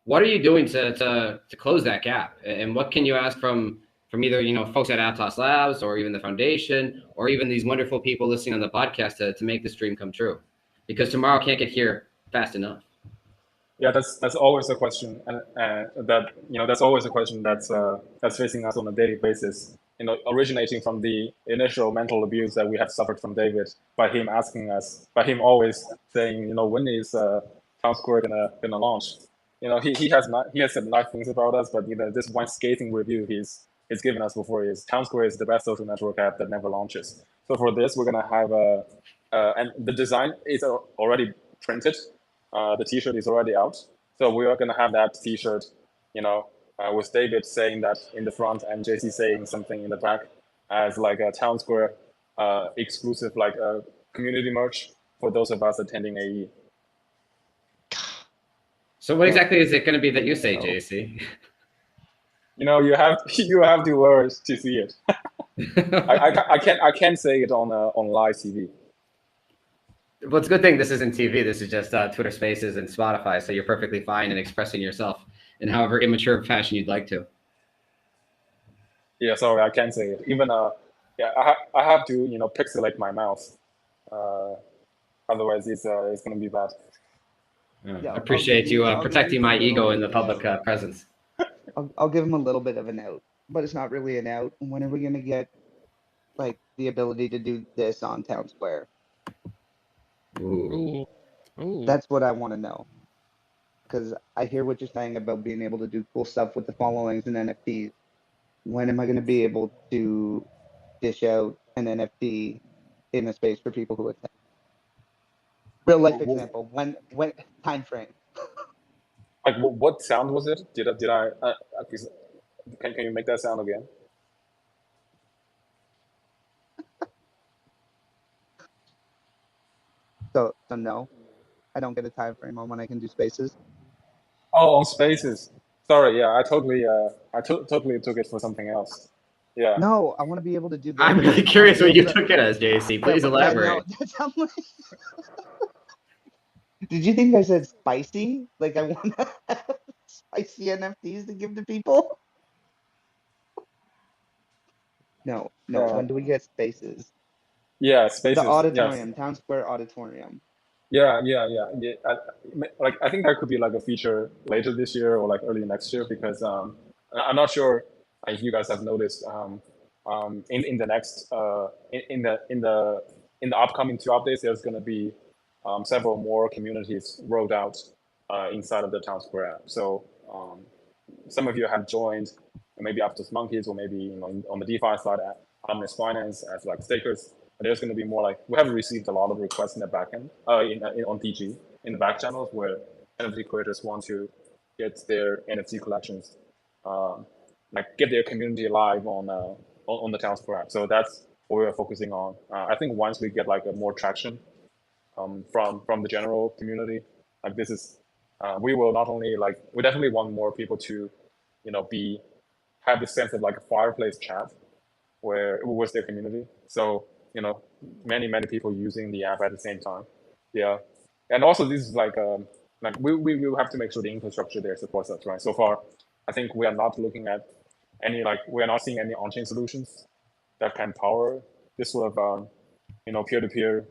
What are you doing to close that gap? And what can you ask from either folks at Aptos Labs, or even the foundation, or even these wonderful people listening on the podcast to make this dream come true? Because tomorrow can't get here fast enough. Yeah, that's always a question, and that's always a question that's facing us on a daily basis. Originating from the initial mental abuse that we have suffered from David by him asking us, by him always saying, when is Townsquare gonna launch? He has said nice things about us, but this one scathing review he's given us before is Townsquare is the best social network app that never launches. So for this, we're gonna have and the design is already printed. The T-shirt is already out, so we are gonna have that T-shirt, with David saying that in the front and JC saying something in the back, as like a Townsquare exclusive, like a community merch for those of us attending AE. So what exactly is it going to be that you say, JC? You have to wear it to see it. I can't say it on live TV. Well, it's a good thing this isn't TV. This is just Twitter Spaces and Spotify, so you're perfectly fine in expressing yourself in however immature fashion you'd like to. Yeah, sorry, I can't say it. Even I have to pixelate my mouth. Otherwise, it's going to be bad. Yeah, I appreciate you protecting my ego in the public presence. I'll give him a little bit of an out, but it's not really an out. When are we going to get like the ability to do this on Townsquare? Ooh. That's what I want to know. Because I hear what you're saying about being able to do cool stuff with the followings and NFTs. when am I going to be able to dish out an NFT in a space for people who attend? Real life example. When time frame? Like what sound was it? Can you make that sound again? So no, I don't get a time frame on when I can do spaces. Oh, on Spaces. Sorry, yeah, I totally totally took it for something else. Yeah. No, I want to be able to do this. I'm really curious what you took it as, JC. Please elaborate. I'm like, did you think I said spicy? Like I want to have spicy NFTs to give to people? No. When do we get spaces? Yeah, Spaces. The auditorium, yes. Town Square Auditorium. Yeah. I think that could be like a feature later this year or like early next year, because I'm not sure if you guys have noticed in the next in the upcoming 2 updates, there's going to be several more communities rolled out inside of the Town Square app. So some of you have joined maybe Aptos Monkeys, or maybe on the DeFi side at Omnis Finance as like stakers. But there's going to be more like, we have received a lot of requests in the backend on DG in the back channels where NFT creators want to get their NFT collections, like get their community live on the Town Square app. So that's what we're focusing on. I think once we get like a more traction from the general community, like this is we will not only like, we definitely want more people to have this sense of like a fireplace chat with their community. So many people using the app at the same time. Yeah, and also this is like we will have to make sure the infrastructure there supports us, right? So far, I think we are not looking at we are not seeing any on-chain solutions that can power this sort of peer-to-peer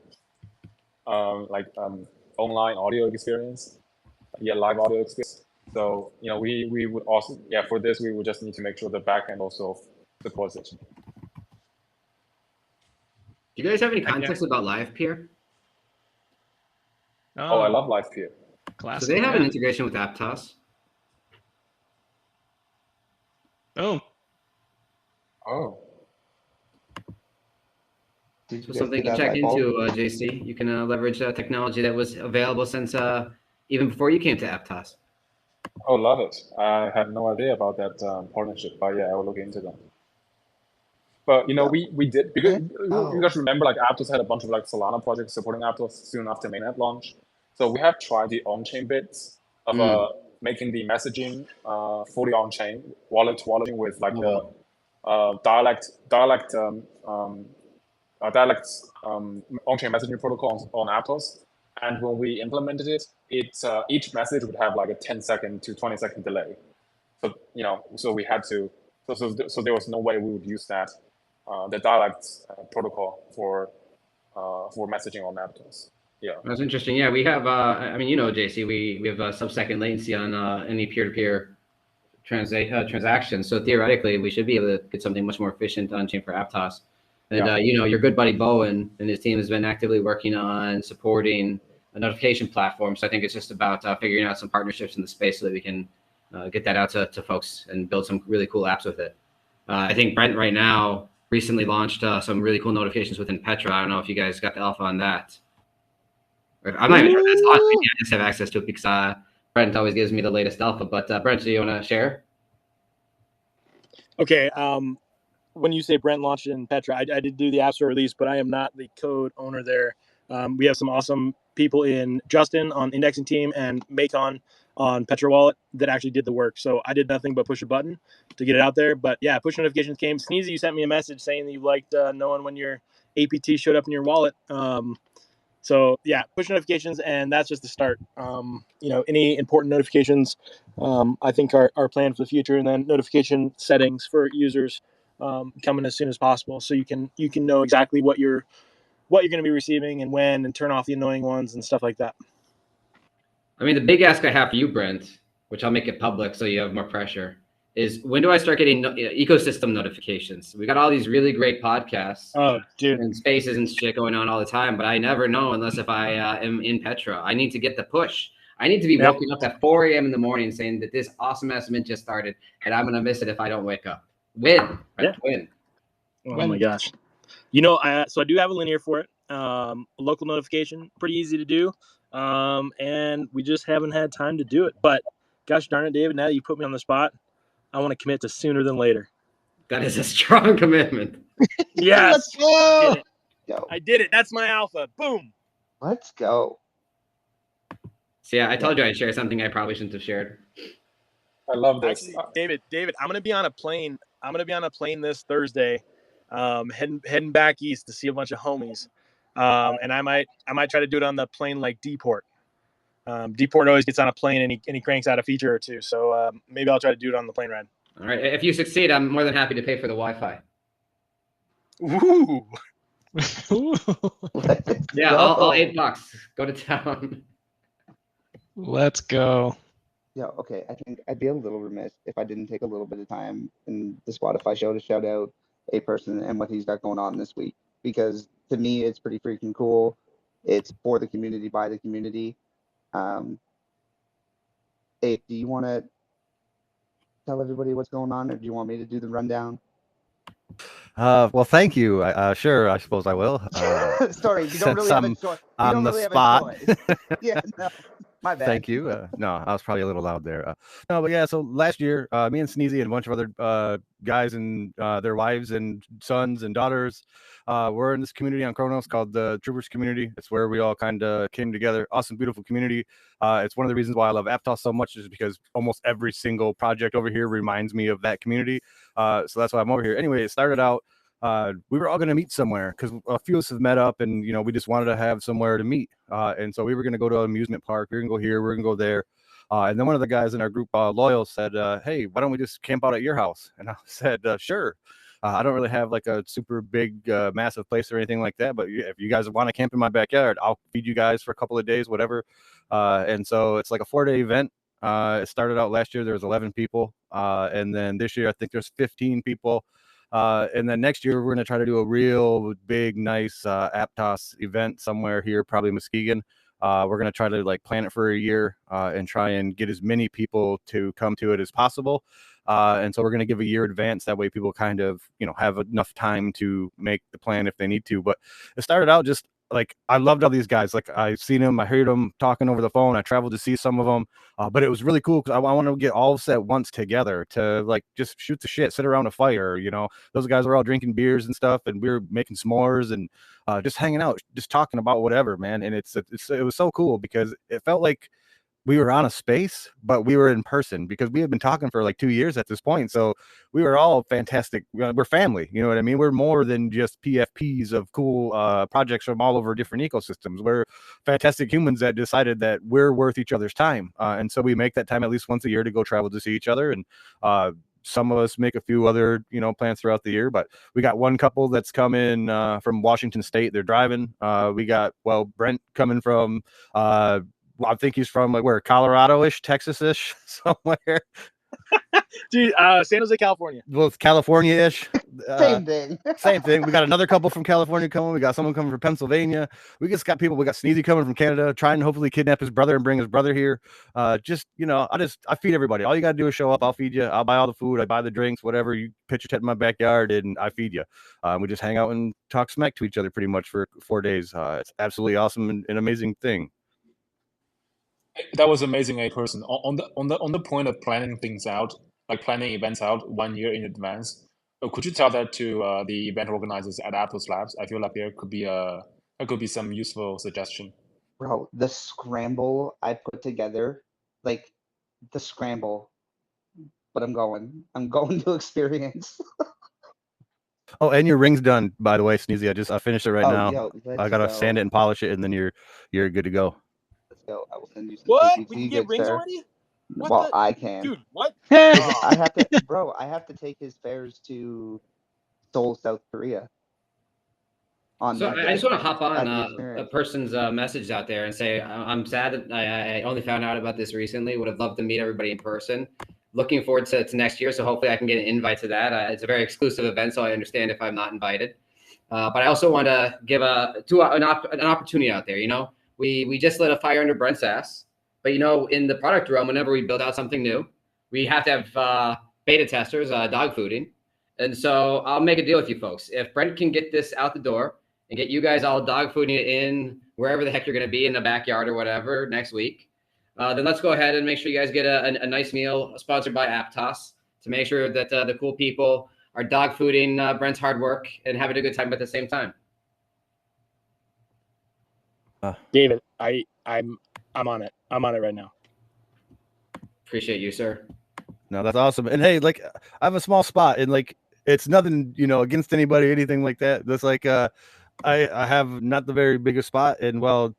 online audio experience, live audio experience. So we would also, for this we would just need to make sure the backend also supports it. Do you guys have any context about Live Peer? Oh, I love Live Peer. Classic. So they have an integration with Aptos. Oh. So something to check into, JC. You can leverage technology that was available since even before you came to Aptos. Oh, love it. I had no idea about that partnership, but yeah, I will look into that. But we did, because you guys remember, like Aptos had a bunch of like Solana projects supporting Aptos soon after mainnet launch. So we have tried the on-chain bits of making the messaging fully on-chain, wallet to wallet, with like the dialect on-chain messaging protocol on Aptos. And when we implemented it, each message would have like a 10-second to 20-second delay. So so we had to, so there was no way we would use that the dialect protocol for messaging on Aptos. Yeah, that's interesting. Yeah, we have. JC, we have a sub-second latency on any peer-to-peer transactions. So theoretically, we should be able to get something much more efficient on chain for Aptos. And your good buddy Bowen and his team has been actively working on supporting a notification platform. So I think it's just about figuring out some partnerships in the space so that we can get that out to folks and build some really cool apps with it. I think Brent right now recently launched some really cool notifications within Petra. I don't know if you guys got the alpha on that. I'm not even sure that's launched. I just have access to it because Brent always gives me the latest alpha. But Brent, do you want to share? Okay. When you say Brent launched in Petra, I did do the App Store release, but I am not the code owner there. We have some awesome people in Justin on indexing team and Macon on Petra Wallet that actually did the work. So I did nothing but push a button to get it out there. But yeah, push notifications came. Sneezy, you sent me a message saying that you liked knowing when your APT showed up in your wallet. So yeah, push notifications, and that's just the start. Any important notifications, I think are planned for the future, and then notification settings for users coming as soon as possible, so you can know exactly what you're going to be receiving and when, and turn off the annoying ones and stuff like that. I mean, the big ask I have for you, Brent, which I'll make it public so you have more pressure, is when do I start getting ecosystem notifications? We got all these really great podcasts and spaces and shit going on all the time, but I never know unless if I am in Petra. I need to get the push. I need to be woken up at 4 a.m. in the morning saying that this awesome estimate just started, and I'm going to miss it if I don't wake up. Win. Yeah. Win. Oh When- my gosh. So I do have a linear for it. Local notification, pretty easy to do. And we just haven't had time to do it. But gosh darn it, David, now that you put me on the spot, I want to commit to sooner than later. That is a strong commitment. Yes. Let's go. Did it. Go. I did it. That's my alpha. Boom. Let's go. So yeah, I told you I'd share something I probably shouldn't have shared. I love this. Actually, David, I'm gonna be on a plane. I'm gonna be on a plane this Thursday, heading back east to see a bunch of homies. And I might try to do it on the plane like Dport. Dport always gets on a plane and he cranks out a feature or two. So maybe I'll try to do it on the plane ride. All right. If you succeed, I'm more than happy to pay for the Wi-Fi. Ooh. Yeah, Go. all $8. Go to town. Let's go. Yeah, okay. I think I'd be a little remiss if I didn't take a little bit of time in the Spotify show to shout out a person and what he's got going on this week. Because to me, it's pretty freaking cool. It's for the community, by the community. Ape, do you want to tell everybody what's going on, or do you want me to do the rundown? Well, thank you. Sure, I suppose I will. Sorry, you don't since really have a I'm choice. on the spot. Yeah, no, my bad. Thank you. No, I was probably a little loud there. No, but yeah, so last year, me and Sneezy and a bunch of other guys and their wives and sons and daughters were in this community on Kronos called the Troopers Community. It's where we all kind of came together. Awesome, beautiful community. It's one of the reasons why I love Aptos so much, is because almost every single project over here reminds me of that community. So that's why I'm over here. Anyway, it started out, we were all going to meet somewhere because a few of us have met up and, you know, we just wanted to have somewhere to meet. And so we were going to go to an amusement park. We are going to go here. We're going to go there. And then one of the guys in our group, Loyal, said, hey, why don't we just camp out at your house? And I said, sure. I don't really have like a super big, massive place or anything like that. But if you guys want to camp in my backyard, I'll feed you guys for a couple of days, whatever. And so it's like a 4-day event. It started out last year. There was 11 people. And then this year, I think there's 15 people. And then next year, we're going to try to do a real big, nice Aptos event somewhere here, probably Muskegon. We're going to try to like plan it for a year and try and get as many people to come to it as possible. And so we're going to give a year advance. That way people kind of, you know, have enough time to make the plan if they need to. But it started out just like, I loved all these guys. Like, I've seen them, I heard them talking over the phone. I traveled to see some of them, but it was really cool because I want to get all of us at once together to like just shoot the shit, sit around a fire. You know, those guys were all drinking beers and stuff, and we were making s'mores and just hanging out, just talking about whatever, man. And it was so cool because it felt like we were on a space, but we were in person because we had been talking for like 2 years at this point. So we were all fantastic. We're family. You know what I mean? We're more than just PFPs of cool projects from all over different ecosystems. We're fantastic humans that decided that we're worth each other's time. And so we make that time at least once a year to go travel to see each other. And some of us make a few other, you know, plans throughout the year, but we got one couple that's coming from Washington State. They're driving. We got, Brent coming from, I think he's from like where, Colorado-ish, Texas-ish, somewhere. Dude, San Jose, California. Well, it's California-ish. Same thing. Same thing. We got another couple from California coming. We got someone coming from Pennsylvania. We just got people. We got Sneezy coming from Canada, trying to hopefully kidnap his brother and bring his brother here. Just, you know, I feed everybody. All you got to do is show up. I'll feed you. I'll buy all the food. I buy the drinks, whatever. You pitch your tent in my backyard and I feed you. We just hang out and talk smack to each other pretty much for 4 days. It's absolutely awesome and an amazing thing. That was amazing, a person. On the point of planning things out, like planning events out 1 year in advance. Could you tell that to the event organizers at Aptos Labs? I feel like there could be some useful suggestion. Bro, the scramble I put together, like the scramble, but I'm going to experience. Oh, and your ring's done, by the way, Sneezy. I finished it right now. Yo, I gotta sand it and polish it, and then you're good to go. Let's go. I will send you some. What? PPC, We can get good rings sir. already? What Well, the- I can. Dude, what? I have to, bro. I have to take his fares to Seoul, South Korea. So I just want to hop on a experience. person's message out there and say I'm sad that I only found out about this recently. Would have loved to meet everybody in person. Looking forward to next year, so hopefully I can get an invite to that. It's a very exclusive event, so I understand if I'm not invited. But I also want to give an opportunity out there. You know, we just lit a fire under Brent's ass, but you know, in the product realm, whenever we build out something new, we have to have beta testers, dog fooding. And so I'll make a deal with you folks. If Brent can get this out the door and get you guys all dog fooding it in wherever the heck you're going to be, in the backyard or whatever next week, then let's go ahead and make sure you guys get a nice meal sponsored by Aptos to make sure that the cool people are dog fooding Brent's hard work and having a good time at the same time. David, I'm on it. I'm on it right now. Appreciate you, sir. No, that's awesome. And hey, like I have a small spot, and like it's nothing, against anybody, anything like that. That's like I have not the very biggest spot, and well,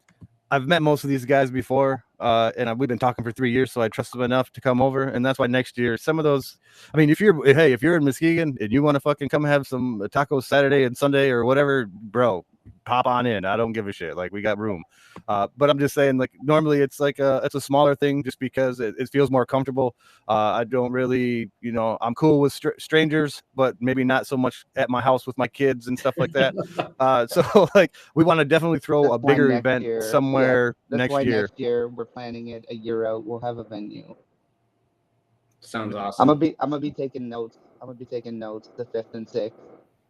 I've met most of these guys before, and we've been talking for 3 years, so I trust them enough to come over. And that's why next year, some of those, I mean, if you're in Muskegon and you want to fucking come have some tacos Saturday and Sunday or whatever, bro, pop on in. I don't give a shit. Like, we got room. But I'm just saying, like, normally it's like it's a smaller thing just because it feels more comfortable. I don't really, I'm cool with strangers, but maybe not so much at my house with my kids and stuff like that. So like, we want to definitely throw a bigger event somewhere next year. Next year we're planning it a year out. We'll have a venue. Sounds awesome. I'm gonna be taking notes. I'm gonna be taking notes the 5th and 6th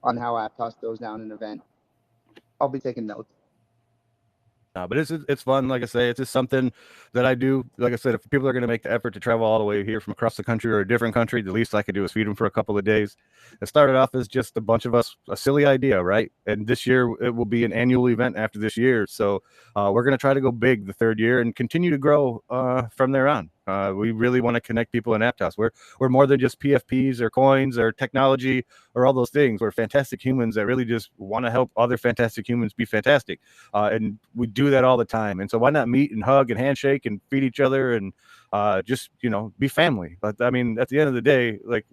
on how Aptos goes down an event. I'll be taking notes. No, but it's fun. Like I say, it's just something that I do. Like I said, if people are going to make the effort to travel all the way here from across the country or a different country, the least I could do is feed them for a couple of days. It started off as just a bunch of us, a silly idea, right? And this year it will be an annual event after this year. So we're going to try to go big the 3rd year and continue to grow from there on. We really want to connect people in Aptos. We're more than just PFPs or coins or technology or all those things. We're fantastic humans that really just want to help other fantastic humans be fantastic. And we do that all the time. And so why not meet and hug and handshake and feed each other and just, be family. But I mean, at the end of the day, like,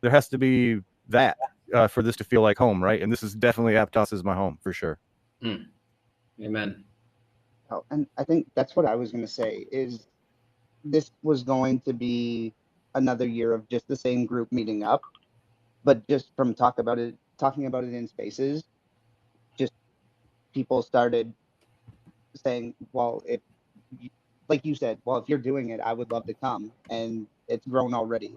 there has to be that for this to feel like home, right? And this is definitely Aptos is my home for sure. Amen. Oh, and I think that's what I was going to say is this was going to be another year of just the same group meeting up, but just from talking about it in spaces, just people started saying, well, like you said, well, if you're doing it, I would love to come. And it's grown already.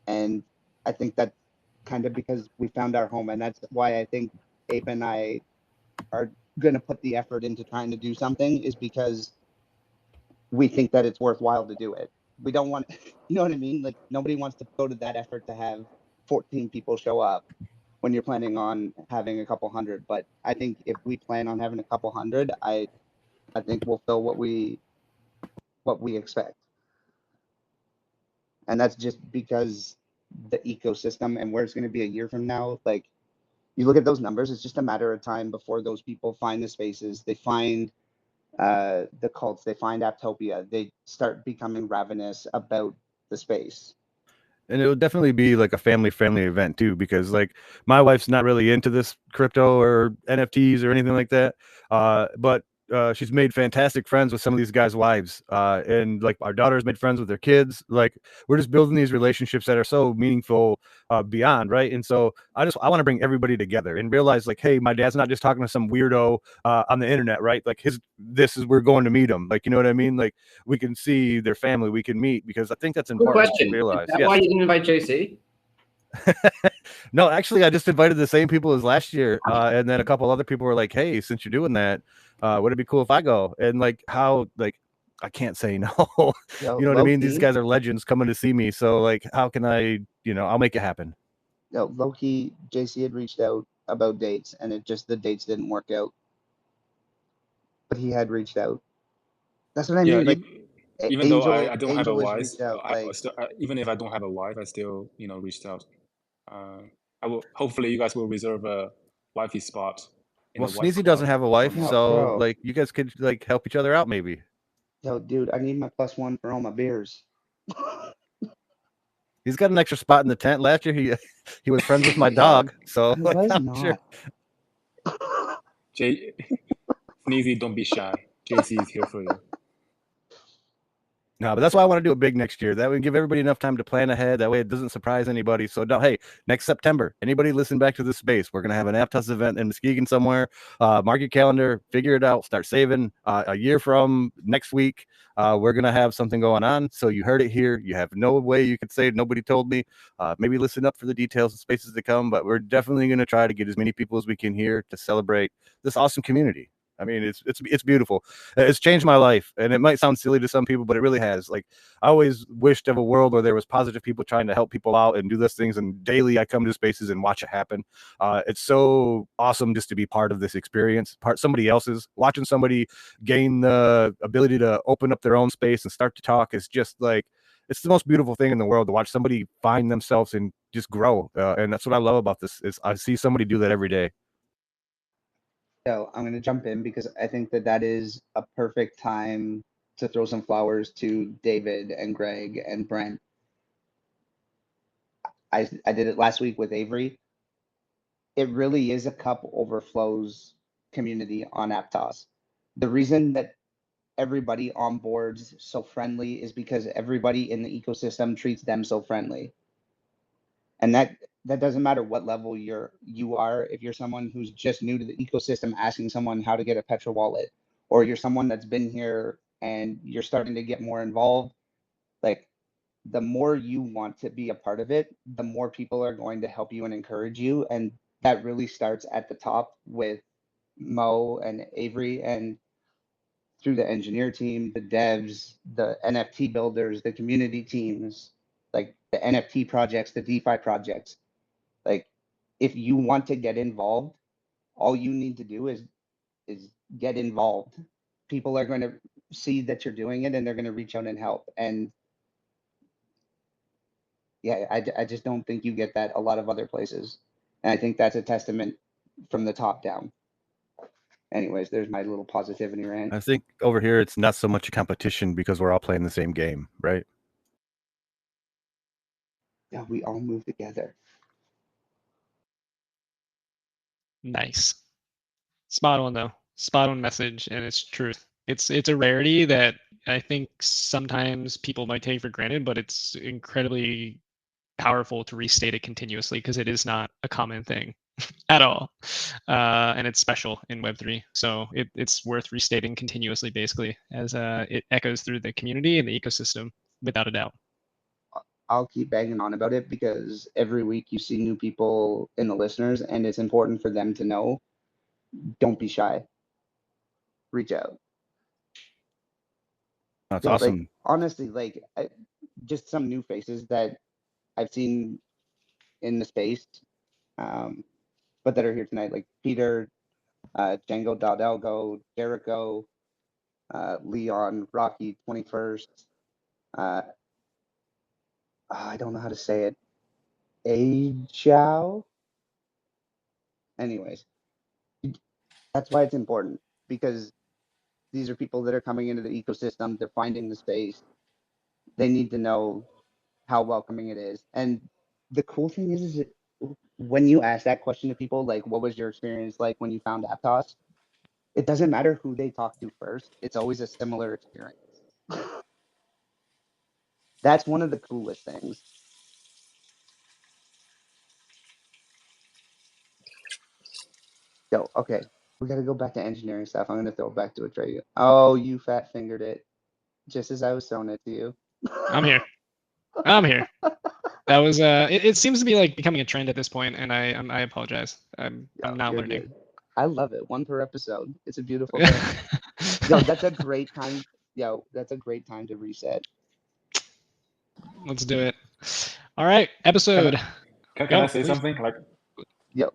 And I think that's kind of because we found our home. And that's why I think Ape and I are going to put the effort into trying to do something, is because we think that it's worthwhile to do it. We don't want, you know what I mean? Like, nobody wants to go to that effort to have 14 people show up when you're planning on having a couple hundred. But I think if we plan on having a couple hundred, I think we'll fill what we expect. And that's just because the ecosystem and where it's going to be a year from now, like, you look at those numbers, it's just a matter of time before those people find the spaces, they find the cults, they find Aptopia, they start becoming ravenous about the space. And it would definitely be like a family-friendly event too, because like my wife's not really into this crypto or NFTs or anything like that. But she's made fantastic friends with some of these guys' wives, and like our daughter's made friends with their kids. Like, we're just building these relationships that are so meaningful beyond, right? And so I want to bring everybody together and realize, like, hey, my dad's not just talking to some weirdo on the internet, right? Like, we're going to meet him. Like, you know what I mean? Like, we can see their family, we can meet, because I think that's important to realize. Is that why you didn't invite JC? No, actually, I just invited the same people as last year, and then a couple other people were like, hey, since you're doing that, would it be cool if I go? And like, how, like, I can't say no. You know what I mean? These guys are legends coming to see me, so like, how can I, I'll make it happen. Low-key, JC had reached out about dates, and the dates didn't work out, but he had reached out. That's what I mean. Like, even though I don't have a wife, even if I don't have a wife, I still reached out. I will. Hopefully, you guys will reserve a wifey spot. Well, Sneezy doesn't have a wife, so like, you guys could like help each other out, maybe. Yo, dude, I need my +1 for all my beers. He's got an extra spot in the tent. Last year, he was friends with my dog, so like, I'm sure. Sneezy, don't be shy. JC is here for you. No, but that's why I want to do it big next year. That would give everybody enough time to plan ahead. That way it doesn't surprise anybody. So, hey, next September, anybody listen back to this space, we're going to have an Aptos event in Muskegon somewhere. Mark your calendar, figure it out, start saving. A year from next week, We're going to have something going on. So you heard it here. You have no way you could say nobody told me. Maybe listen up for the details and spaces to come, but we're definitely going to try to get as many people as we can here to celebrate this awesome community. I mean, it's beautiful. It's changed my life, and it might sound silly to some people, but it really has. Like, I always wished of a world where there was positive people trying to help people out and do those things. And daily, I come to spaces and watch it happen. It's so awesome just to be part of this experience, somebody else's. Watching somebody gain the ability to open up their own space and start to talk is just like, it's the most beautiful thing in the world to watch somebody find themselves and just grow. And that's what I love about this. Is I see somebody do that every day. So I'm going to jump in because I think that is a perfect time to throw some flowers to David and Greg and Brent. I did it last week with Avery. It really is a cup overflows community on Aptos. The reason that everybody on board's so friendly is because everybody in the ecosystem treats them so friendly. And that doesn't matter what level you are. If you're someone who's just new to the ecosystem, asking someone how to get a Petra wallet, or you're someone that's been here and you're starting to get more involved, like, the more you want to be a part of it, the more people are going to help you and encourage you. And that really starts at the top with Mo and Avery, and through the engineer team, the devs, the NFT builders, the community teams, like the NFT projects, the DeFi projects. Like, if you want to get involved, all you need to do is get involved. People are going to see that you're doing it, and they're going to reach out and help. And yeah, I just don't think you get that a lot of other places. And I think that's a testament from the top down. Anyways, there's my little positivity rant. I think over here it's not so much a competition because we're all playing the same game, right? Yeah, we all move together. Nice. Spot on though. Spot on message, and it's truth. It's a rarity that I think sometimes people might take for granted, but it's incredibly powerful to restate it continuously because it is not a common thing at all. And it's special in Web3. So it's worth restating continuously, basically, as it echoes through the community and the ecosystem, without a doubt. I'll keep banging on about it because every week you see new people in the listeners, and it's important for them to know, don't be shy. Reach out. That's Yeah, awesome. like, honestly, like, just some new faces that I've seen in the space, but that are here tonight, like Peter, Django Daldelgo, Jericho, Leon, Rocky 21st. I don't know how to say it. Ajao. Anyways, that's why it's important, because these are people that are coming into the ecosystem. They're finding the space. They need to know how welcoming it is. And the cool thing is when you ask that question to people, like, what was your experience like when you found Aptos? It doesn't matter who they talk to first. It's always a similar experience. That's one of the coolest things. Yo, okay, we got to go back to engineering stuff. I'm going to throw it back to Atreyu. Oh, you fat fingered it just as I was throwing it to you. I'm here. That was it seems to be like becoming a trend at this point, and I apologize. I'm not you're learning. good. I love it. One per episode. It's a beautiful thing. Yo, that's a great time. That's a great time to reset. Let's do it. All right, episode. Can I say something? Like, Yo,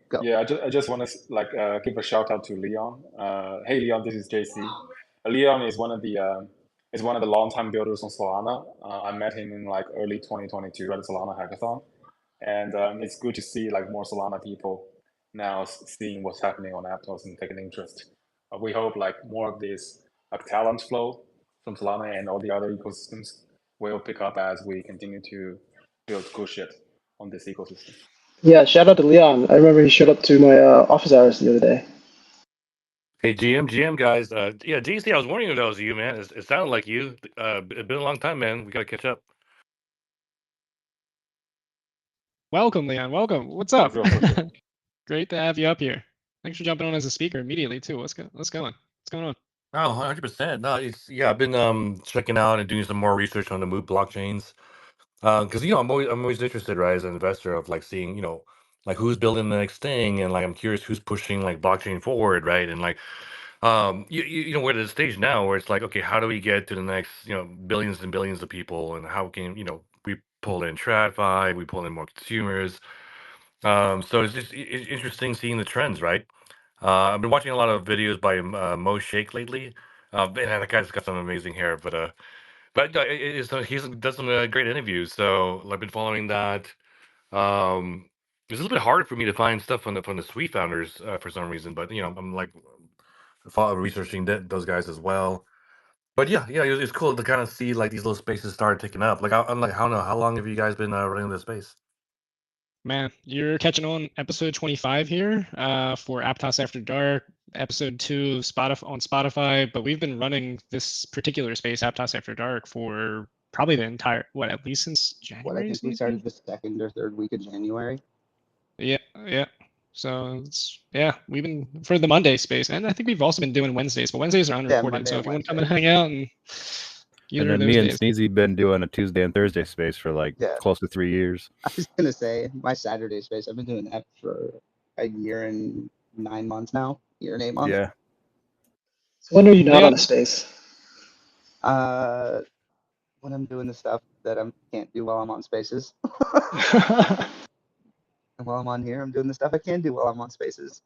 go. yeah, I just want to give a shout out to Leon. Hey Leon, this is JC. Leon is one of the longtime builders on Solana. I met him in like early 2022 at the Solana hackathon, and it's good to see like more Solana people now seeing what's happening on Aptos and taking interest. We hope like more of this like talent flow from Solana and all the other ecosystems will pick up as we continue to build cool shit on this ecosystem. Yeah, shout out to Leon. I remember he showed up to my office hours the other day. Hey, GM guys. Yeah, DC, I was wondering if that was you, man. It sounded like you. It's been a long time, man. We got to catch up. Welcome, Leon. Welcome. What's up? Great to have you up here. Thanks for jumping on as a speaker immediately too. What's going on? Oh, 100%. No, it's yeah, I've been checking out and doing some more research on the Move blockchains. Because I'm always interested, right, as an investor of like seeing, like who's building the next thing, and like I'm curious who's pushing like blockchain forward, right? And like we're at a stage now where it's like, okay, how do we get to the next, billions and billions of people, and how can, we pull in TradFi, we pull in more consumers. So it's just interesting seeing the trends, right? I've been watching a lot of videos by Mo Shake lately. Man, that guy's got some amazing hair, he's does some great interviews. So I've been following that. It's a little bit hard for me to find stuff from the Sweet founders for some reason, but I'm like researching those guys as well. But yeah, yeah, it's cool to kind of see like these little spaces start taking up. Like I'm like, I don't know, how long have you guys been running this space? Man, you're catching on episode 25 here for Aptos After Dark, episode 2 on Spotify. But we've been running this particular space, Aptos After Dark, for probably the entire, at least since What I January, think we started the second or third week of January. Yeah, yeah. So we've been for the Monday space, and I think we've also been doing Wednesdays, but Wednesdays are unrecorded. Monday So and if you want to come and Wednesday. hang out and And then me and Sneezy been doing a Tuesday and Thursday space for like close to 3 years. I was gonna say my Saturday space. I've been doing that for a year and 9 months now. Year and 8 months. Yeah. So when are you not on a space? When I'm doing the stuff that I can't do while I'm on spaces. And while I'm on here, I'm doing the stuff I can do while I'm on spaces.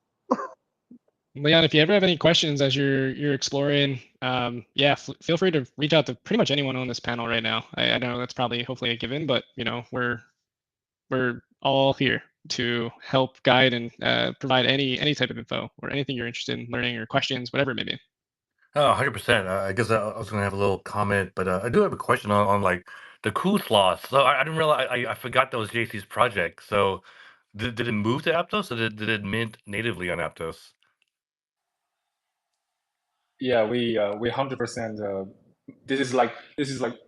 Leon, if you ever have any questions as you're exploring, feel free to reach out to pretty much anyone on this panel right now. I know that's probably hopefully a given, but we're all here to help guide and provide any type of info or anything you're interested in learning or questions, whatever it may be. Oh, 100%. I guess I was gonna have a little comment, but I do have a question on like the cool slots. So I didn't realize I forgot that was JC's project. So did it move to Aptos, or did it mint natively on Aptos? Yeah, we 100%. This is like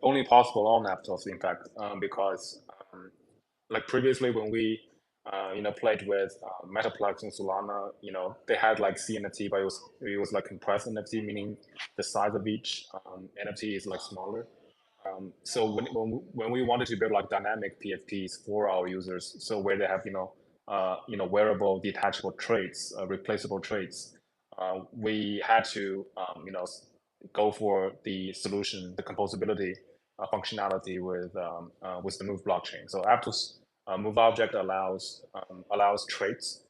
only possible on Aptos, in fact, because like previously when we played with Metaplex and Solana, they had like CNFT, but it was like compressed NFT, meaning the size of each NFT is like smaller. So when we wanted to build like dynamic PFPs for our users, so where they have wearable detachable traits, replaceable traits, we had to go for the solution, the composability functionality with the Move blockchain. So Aptos Move object allows traits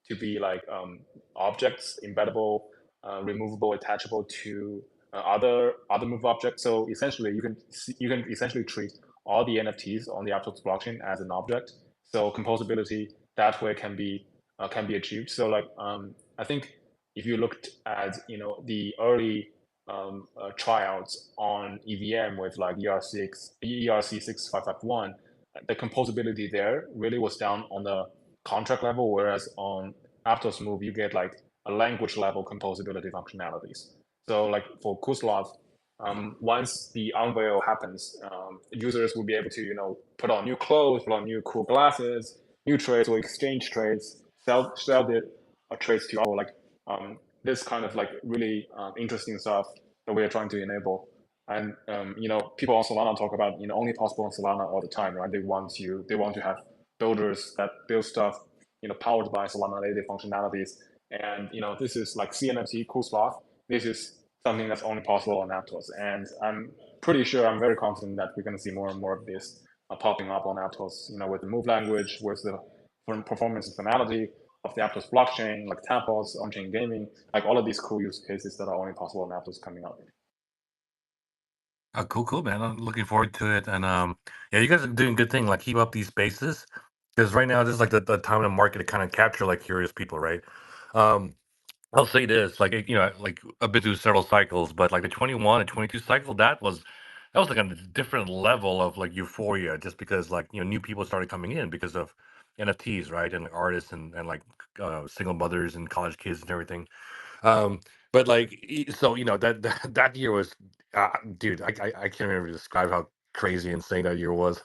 to be like objects embeddable, removable, attachable to other Move objects. So essentially, you can essentially treat all the NFTs on the Aptos blockchain as an object. So composability that way can be achieved. So like I think if you looked at the early tryouts on EVM with like ERC6551, the composability there really was down on the contract level, whereas on Aptos Move you get like a language level composability functionalities. So like for Kuslov, once the unveil happens, users will be able to put on new clothes, put on new cool glasses, new trades or exchange trades, sell the trades to our like this kind of like really interesting stuff that we are trying to enable. And people on Solana talk about only possible on Solana all the time, right? They want to have builders that build stuff powered by Solana native functionalities. And this is like CNFT, cool stuff. This is something that's only possible on Aptos. And I'm pretty sure, I'm very confident that we're going to see more and more of this popping up on Aptos, with the Move language, with the performance and finality of the Aptos blockchain, like Tampos, on-chain gaming, like all of these cool use cases that are only possible on Aptos coming up. Oh, cool, man. I'm looking forward to it. And yeah, you guys are doing a good thing. Like, keep up these spaces, because right now this is like the time in the market to kind of capture like curious people, right? Um, I'll say this, like like I've been through several cycles, but like the 21 and 22 cycle, that was like a different level of like euphoria, just because like new people started coming in because of NFTs, right? And like artists and like single mothers and college kids and everything. Um, but like, so that year was, dude, I can't even describe how crazy insane that year was.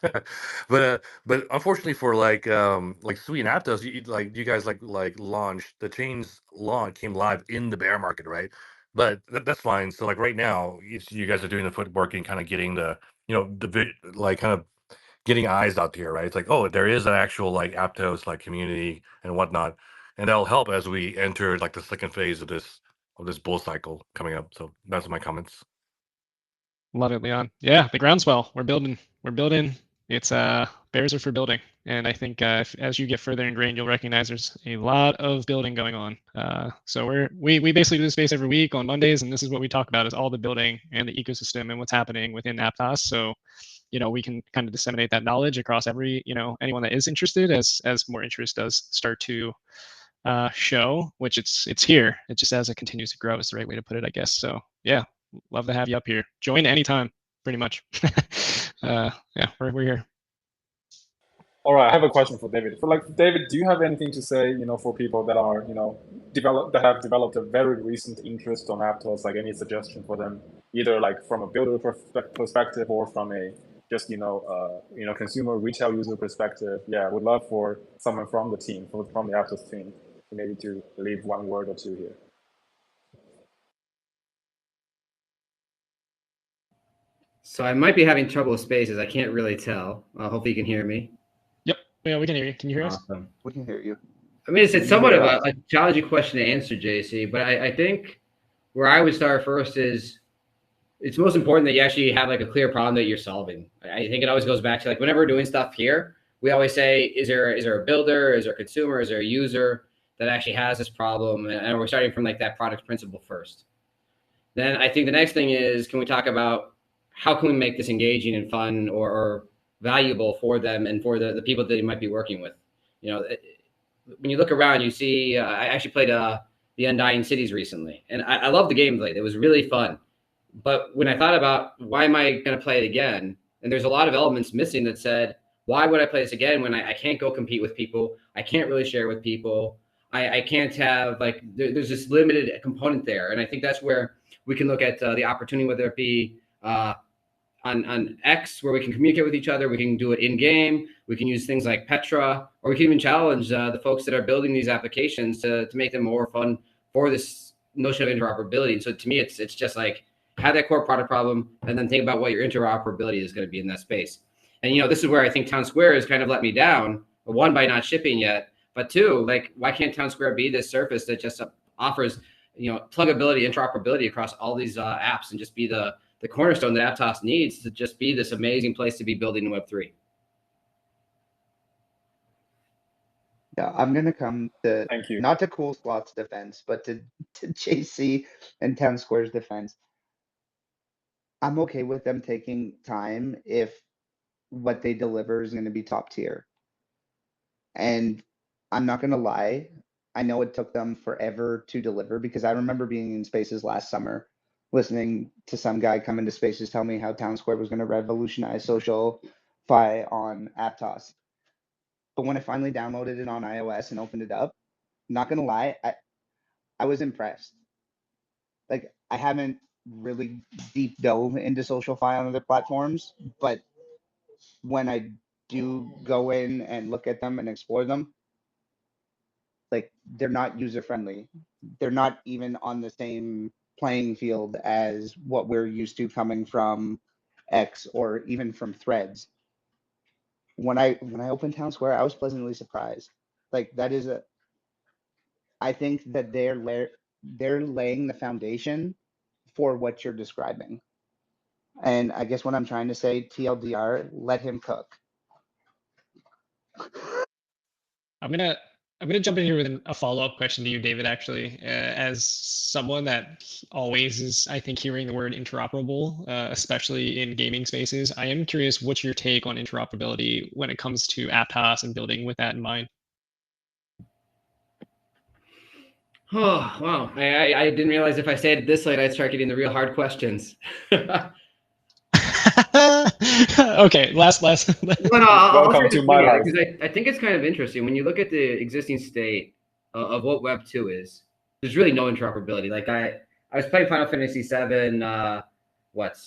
But unfortunately for like Sui and Aptos, like you guys like launched the chains launch came live in the bear market, right? but that's fine. So like right now, you guys are doing the footwork and kind of getting the, like kind of getting eyes out here, right? It's like, oh, there is an actual like Aptos like community and whatnot, and that'll help as we enter like the second phase of this bull cycle coming up. So that's my comments. Love it, Leon. Yeah, the groundswell. We're building. We're building. It's bears are for building, and I think as you get further ingrained, you'll recognize there's a lot of building going on. So we basically do this space every week on Mondays, and this is what we talk about: is all the building and the ecosystem and what's happening within Aptos. So we can kind of disseminate that knowledge across every anyone that is interested as more interest does start to show, which it's here. It just as it continues to grow is the right way to put it, I guess. So yeah, love to have you up here. Join anytime, pretty much. Yeah, we're here. All right, I have a question for David. For David, do you have anything to say, for people that are, that have developed a very recent interest on Aptos, like any suggestion for them, either like from a builder perspective or from a just, consumer retail user perspective? Yeah, would love for someone from the team, from the Aptos team, maybe to leave one word or two here. So I might be having trouble with spaces. I can't really tell. Hopefully you can hear me. Yep. Yeah, we can hear you. Can you hear Awesome. us? We can hear you. I mean, it's somewhat of a challenging question to answer, JC, but I think where I would start first is it's most important that you actually have like a clear problem that you're solving. I think it always goes back to like whenever we're doing stuff here, we always say, is there a builder, is there a consumer, is there a user that actually has this problem? And we're starting from like that product principle first. Then I think the next thing is, can we talk about how can we make this engaging and fun or valuable for them and for the people that they might be working with? When you look around, you see, I actually played the Undying Cities recently, and I love the gameplay. It was really fun. But when I thought about why am I going to play it again, and there's a lot of elements missing that said, why would I play this again when I can't go compete with people? I can't really share with people. I can't have like, there's this limited component there. And I think that's where we can look at the opportunity, whether it be on X, where we can communicate with each other. We can do it in game. We can use things like Petra, or we can even challenge the folks that are building these applications to make them more fun for this notion of interoperability. And so to me, it's just like have that core product problem and then think about what your interoperability is going to be in that space. And, this is where I think Town Square has kind of let me down, one, by not shipping yet, but two, like, why can't Town Square be this surface that just offers, pluggability, interoperability across all these apps and just be the cornerstone that Aptos needs to just be this amazing place to be building in Web3. Yeah, I'm gonna come to Thank you. not to Cool Sloth's defense, but to JC and Town Square's defense. I'm okay with them taking time if what they deliver is going to be top tier. And I'm not going to lie, I know it took them forever to deliver because I remember being in Spaces last summer, listening to some guy come into Spaces tell me how Town Square was going to revolutionize social fi on Aptos. But when I finally downloaded it on iOS and opened it up, not going to lie, I was impressed. Like, I haven't really deep dove into social fi on other platforms, but when I do go in and look at them and explore them, like, they're not user friendly. They're not even on the same playing field as what we're used to coming from X or even from Threads. When I opened Town Square, I was pleasantly surprised. Like, that is I think that they're laying the foundation for what you're describing. And I guess what I'm trying to say, TLDR, let him cook. I'm gonna jump in here with a follow-up question to you, David. Actually, as someone that always is, I think, hearing the word interoperable, especially in gaming spaces, I am curious what's your take on interoperability when it comes to Aptos and building with that in mind. Oh, wow. I didn't realize if I stayed this late, I'd start getting the real hard questions. Okay, last. Welcome to my life. Because I think it's kind of interesting when you look at the existing state of what Web 2 is. There's really no interoperability. Like I was playing Final Fantasy VII. What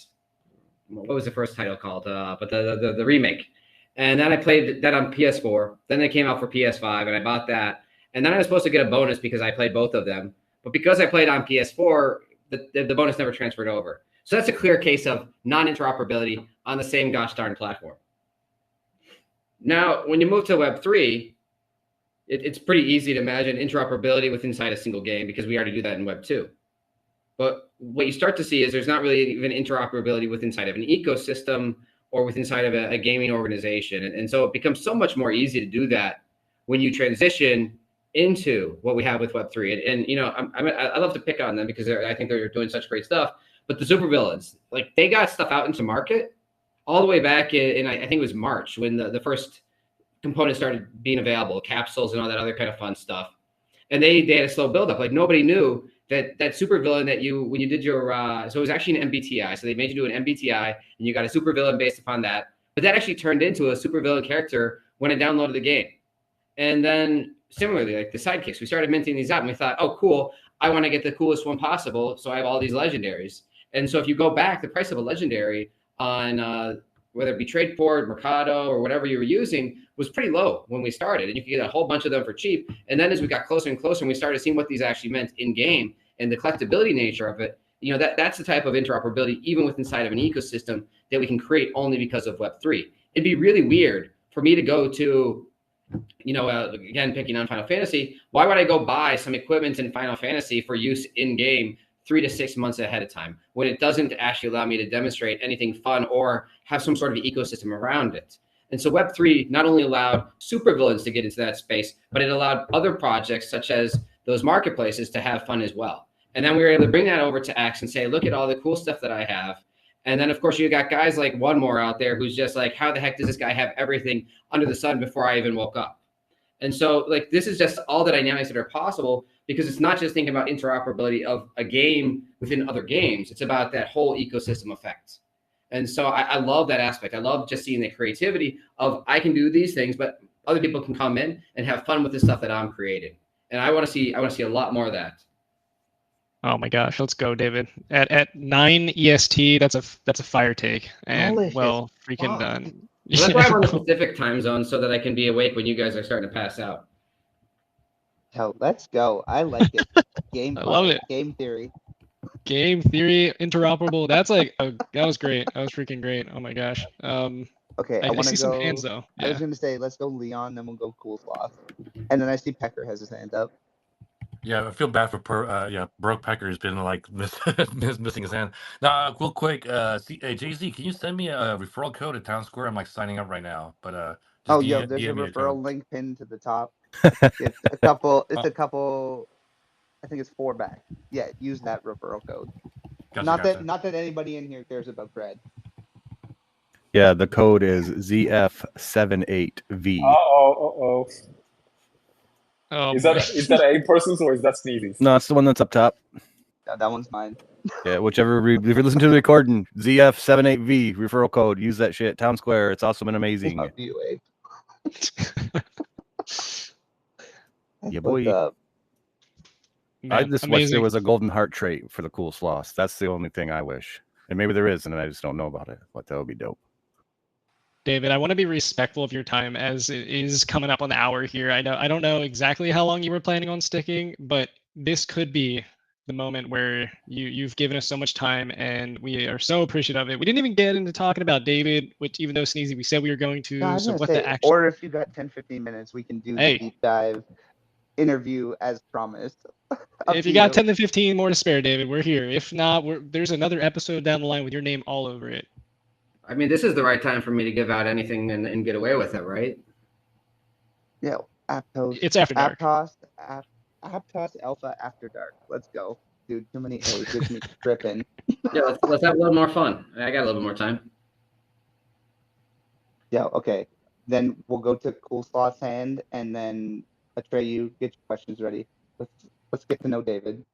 was the first title called? But the remake. And then I played that on PS4. Then they came out for PS5, and I bought that. And then I was supposed to get a bonus because I played both of them. But because I played on PS4, the bonus never transferred over. So that's a clear case of non-interoperability on the same gosh darn platform. Now, when you move to Web3, it's pretty easy to imagine interoperability with inside a single game because we already do that in Web 2. But what you start to see is there's not really even interoperability with inside of an ecosystem or with inside of a gaming organization. And so it becomes so much more easy to do that when you transition into what we have with Web3. And you know, I love to pick on them because I think they're doing such great stuff. But the supervillains, like they got stuff out into market all the way back in I think it was March when the first components started being available, capsules and all that other kind of fun stuff. And they had a slow buildup. Like nobody knew that supervillain that when you did your so it was actually an MBTI. So they made you do an MBTI and you got a supervillain based upon that. But that actually turned into a supervillain character when I downloaded the game. And then similarly, like the sidekicks, we started minting these out and we thought, oh, cool, I want to get the coolest one possible. So I have all these legendaries. And so if you go back, the price of a legendary on whether it be Tradeport, Mercado, or whatever you were using was pretty low when we started. And you could get a whole bunch of them for cheap. And then as we got closer and closer and we started seeing what these actually meant in game and the collectability nature of it, you know, that's the type of interoperability, even with inside of an ecosystem, that we can create only because of Web3. It'd be really weird for me to go to, you know, again, picking on Final Fantasy, why would I go buy some equipment in Final Fantasy for use in game 3 to 6 months ahead of time when it doesn't actually allow me to demonstrate anything fun or have some sort of ecosystem around it? And so Web3 not only allowed supervillains to get into that space, but it allowed other projects such as those marketplaces to have fun as well. And then we were able to bring that over to X and say, look at all the cool stuff that I have. And then, of course, you got guys like One More out there who's just like, how the heck does this guy have everything under the sun before I even woke up? And so, like, this is just all the dynamics that are possible because it's not just thinking about interoperability of a game within other games. It's about that whole ecosystem effect. And so I love that aspect. I love just seeing the creativity of I can do these things, but other people can come in and have fun with the stuff that I'm creating. And I want to see a lot more of that. Oh my gosh, let's go, David. At 9 EST, that's a fire take. And Delicious. well, freaking done. So that's why I'm on the Pacific time zone so that I can be awake when you guys are starting to pass out. Hell, let's go. I like it. Game. I love it. Game theory. Game theory, interoperable. That's like that was great. That was freaking great. Oh my gosh. Okay, I want see to go. some hands though. I was gonna say let's go Leon, then we'll go Cool Sloth, and then I see Pecker has his hand up. Yeah, I feel bad for Broke Pecker's been like missing his hand. Now, real quick, JZ, can you send me a referral code at Town Square? I'm like signing up right now, but Oh, yo, there's a referral link pinned to the top. It's a couple. It's a couple. I think it's 4 back. Yeah, use that referral code. Gotcha, Not that anybody in here cares about cred. Yeah, the code is ZF78V. Oh. Oh, is that a person's or is that Sneezy's? No, it's the one that's up top. Yeah, that one's mine. Yeah, whichever. If you listen to the recording, ZF78V referral code. Use that shit. Town Square. It's awesome and amazing. Love you, Abe. Yeah, boy. man, I just wish amazing. there was a golden heart trait for the Cool Sloths. That's the only thing I wish. And maybe there is, and I just don't know about it. But that would be dope. David, I want to be respectful of your time as it is coming up on the hour here. I don't know exactly how long you were planning on sticking, but this could be the moment where you've given us so much time and we are so appreciative of it. We didn't even get into talking about David, which even though Sneezy, we said we were going to. No, so what say, the actual... Or if you got 10-15 minutes, we can do the deep dive interview as promised. If you got 10 to 15 more to spare, David, we're here. If not, there's another episode down the line with your name all over it. I mean, this is the right time for me to give out anything and get away with it, right? Yeah, Aptos. It's After Dark. Aptos Alpha After Dark. Let's go. Dude, too many A's. Gets me tripping. Yeah, let's have a little more fun. I got a little more time. Yeah, okay. Then we'll go to Cool Sloth's hand, and then Atreyu, get your questions ready. Let's get to know David.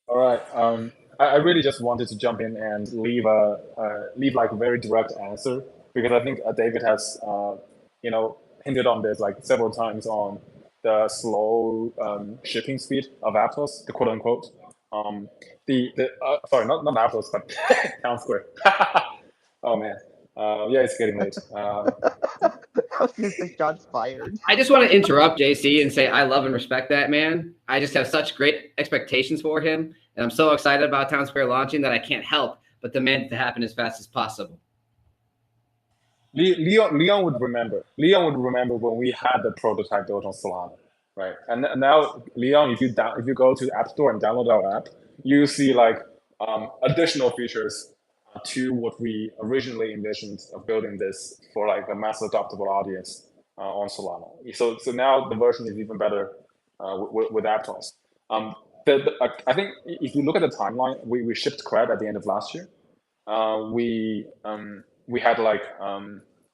All right. I really just wanted to jump in and leave like a very direct answer because I think David has hinted on this like several times on the slow shipping speed of Aptos, the quote unquote. Sorry, not Aptos, but Town Square. Oh man, yeah, it's getting late. I was gonna say shots fired. I just want to interrupt JC and say I love and respect that man. I just have such great expectations for him, and I'm so excited about Town Square launching that I can't help but demand it to happen as fast as possible. Leon would remember. Leon would remember when we had the prototype built on Solana, right? And now, Leon, if you go to the App Store and download our app, you see like additional features to what we originally envisioned of building this for like a mass adoptable audience on Solana. So now the version is even better with Aptos. I think if you look at the timeline, we shipped Cred at the end of last year. We had like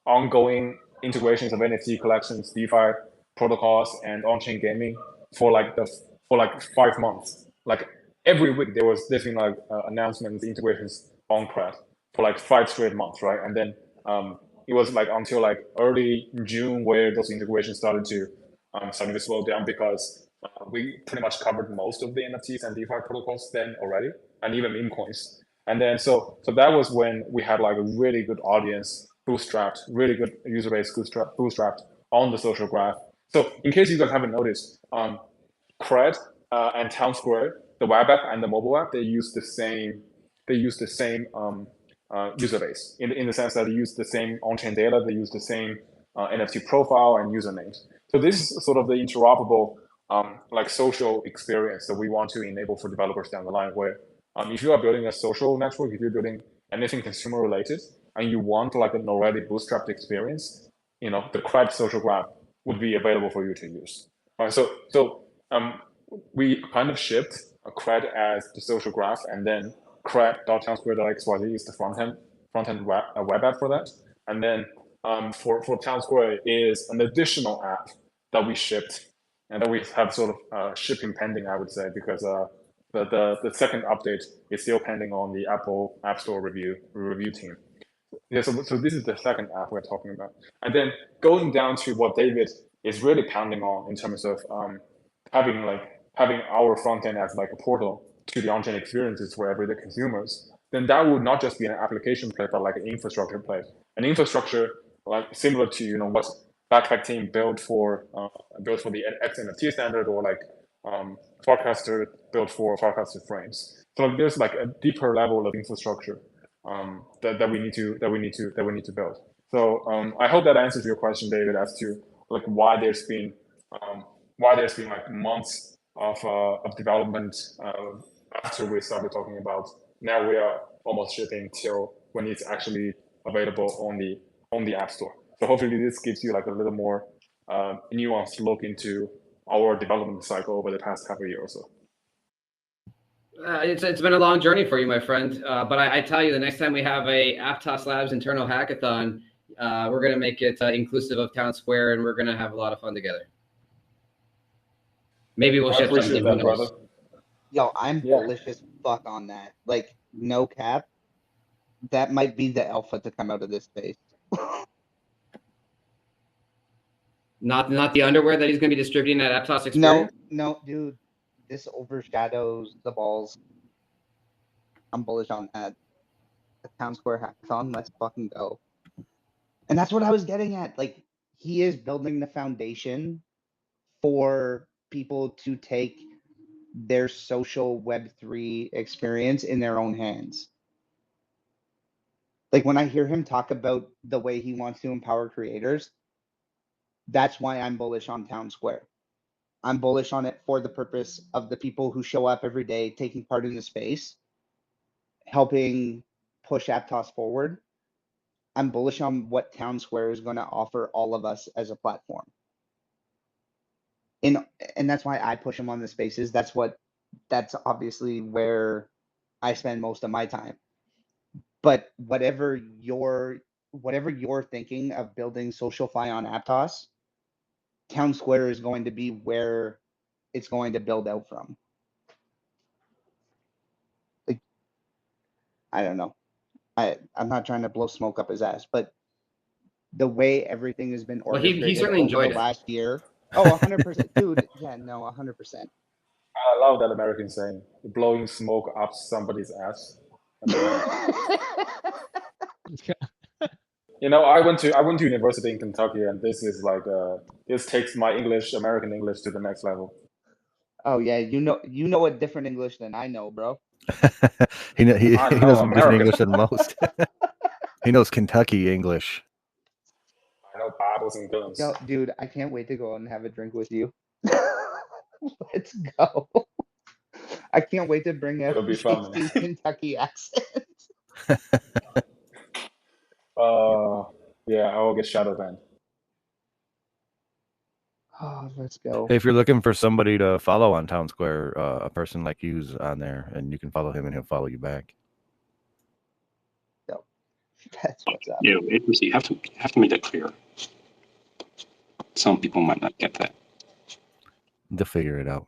ongoing integrations of NFT collections, DeFi protocols, and on-chain gaming for like 5 months. Like every week there was different like announcements, integrations on Cred for like 5 straight months, right? And then it was like until like early June where those integrations started to slow down because we pretty much covered most of the NFTs and DeFi protocols then already, and even meme coins. And then so that was when we had like a really good audience bootstrapped, really good user base bootstrapped on the social graph. So in case you guys haven't noticed, Cred and Town Square, the web app and the mobile app, they use the same user base in the sense that they use the same on-chain data, they use the same NFT profile and usernames. So this is sort of the interoperable like social experience that we want to enable for developers down the line, where if you are building a social network, if you're building anything consumer related, and you want like an already bootstrapped experience, the Cred social graph would be available for you to use. So we kind of shipped a Cred as the social graph, and then Cred.townsquare.xyz is the front end web app for that. And then for Town Square is an additional app that we shipped and that we have sort of shipping pending, I would say, because the second update is still pending on the Apple App Store review team. Yeah, so this is the second app we're talking about. And then going down to what David is really pounding on in terms of having our front end as like a portal to the on-chain experiences for everyday consumers, then that would not just be an application play, but like an infrastructure play. An infrastructure like similar to what Backpack team built for the XNFT standard, or like Farcaster built for Farcaster frames. So there's like a deeper level of infrastructure that we need to build. So I hope that answers your question, David, as to like why there's been like months of development after we started talking about. Now we are almost shipping till when it's actually available on the App Store. So hopefully this gives you like a little more nuanced look into our development cycle over the past half a year or so. It's been a long journey for you, my friend. But I tell you, the next time we have a Aptos Labs internal hackathon, we're going to make it inclusive of Town Square, and we're going to have a lot of fun together. Maybe we'll ship something. That, brother. Yo, I'm bullish as fuck on that. Like, no cap. That might be the alpha to come out of this space. Not the underwear that he's going to be distributing at Aptos Experience? No, dude. This overshadows the balls. I'm bullish on that. The Town Square hackathon, let's fucking go. And that's what I was getting at. Like, he is building the foundation for people to take their social Web3 experience in their own hands. Like, when I hear him talk about the way he wants to empower creators, that's why I'm bullish on Town Square. I'm bullish on it for the purpose of the people who show up every day, taking part in the space, helping push Aptos forward. I'm bullish on what Town Square is going to offer all of us as a platform. And that's why I push him on the spaces. That's obviously where I spend most of my time. But whatever you're thinking of building SocialFi on Aptos, Town Square is going to be where it's going to build out from. Like, I don't know. I'm not trying to blow smoke up his ass, but the way everything has been orchestrated he certainly enjoyed over the last year. Oh, 100%. Dude, yeah, no, 100%. I love that American saying, blowing smoke up somebody's ass. You know, I went to university in Kentucky, and this is like this takes my American English to the next level. Oh yeah, you know a different English than I know, bro. he I knows know different American. English than most. He knows Kentucky English. I know Bibles and guns. Yo, dude, I can't wait to go out and have a drink with you. Let's go. I can't wait to bring out It'll be fun. JC's Kentucky accent. Yeah, I will get shadow banned. Oh, let's go. Hey, if you're looking for somebody to follow on Town Square, a person like you's on there, and you can follow him, and he'll follow you back. Yo, that's what's up. Yeah, you have to make that clear. Some people might not get that. They'll figure it out.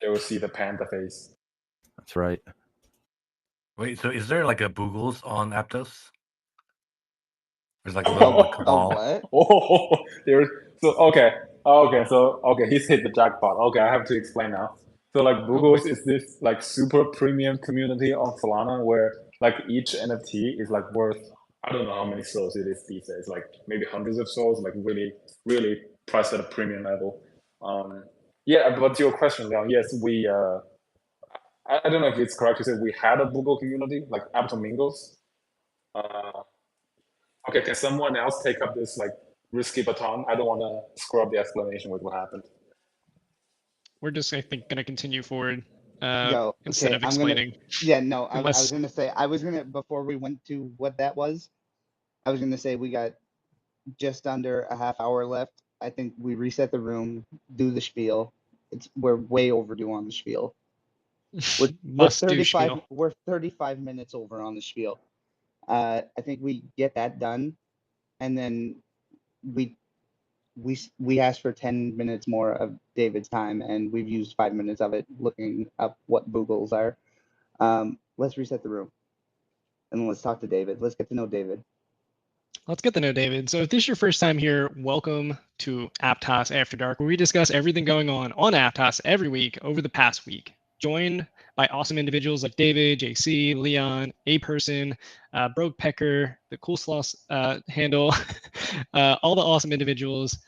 They will see the panda face. That's right. Wait, so is there like a Boogles on Aptos? There's like a little cabal. What? Oh, there's so okay. He's hit the jackpot. Okay, I have to explain now. So like Boogles is this like super premium community on Solana where like each NFT is like worth, I don't know how many souls it is these days, like maybe hundreds of souls, like really, really priced at a premium level. Yeah, but to your question, Leon, yes, we I don't know if it's correct to say we had a Google community, like Aptos Mingles. Okay, can someone else take up this like risky baton? I don't want to screw up the explanation with what happened. We're just, I think, going to continue forward okay, instead of explaining. I was going to say, before we went to what that was, I was going to say we got just under a half hour left. I think we reset the room, do the spiel. We're way overdue on the spiel. We're 35 minutes over on the spiel. I think we get that done, and then we asked for 10 minutes more of David's time, and we've used 5 minutes of it looking up what Boogles are. Let's reset the room, and let's talk to David. Let's get to know David. Let's get to know David. So if this is your first time here, welcome to Aptos After Dark, where we discuss everything going on Aptos every week over the past week. Joined by awesome individuals like David, JC, Leon, A Person, Broke Pecker, the Cool Sloth handle, all the awesome individuals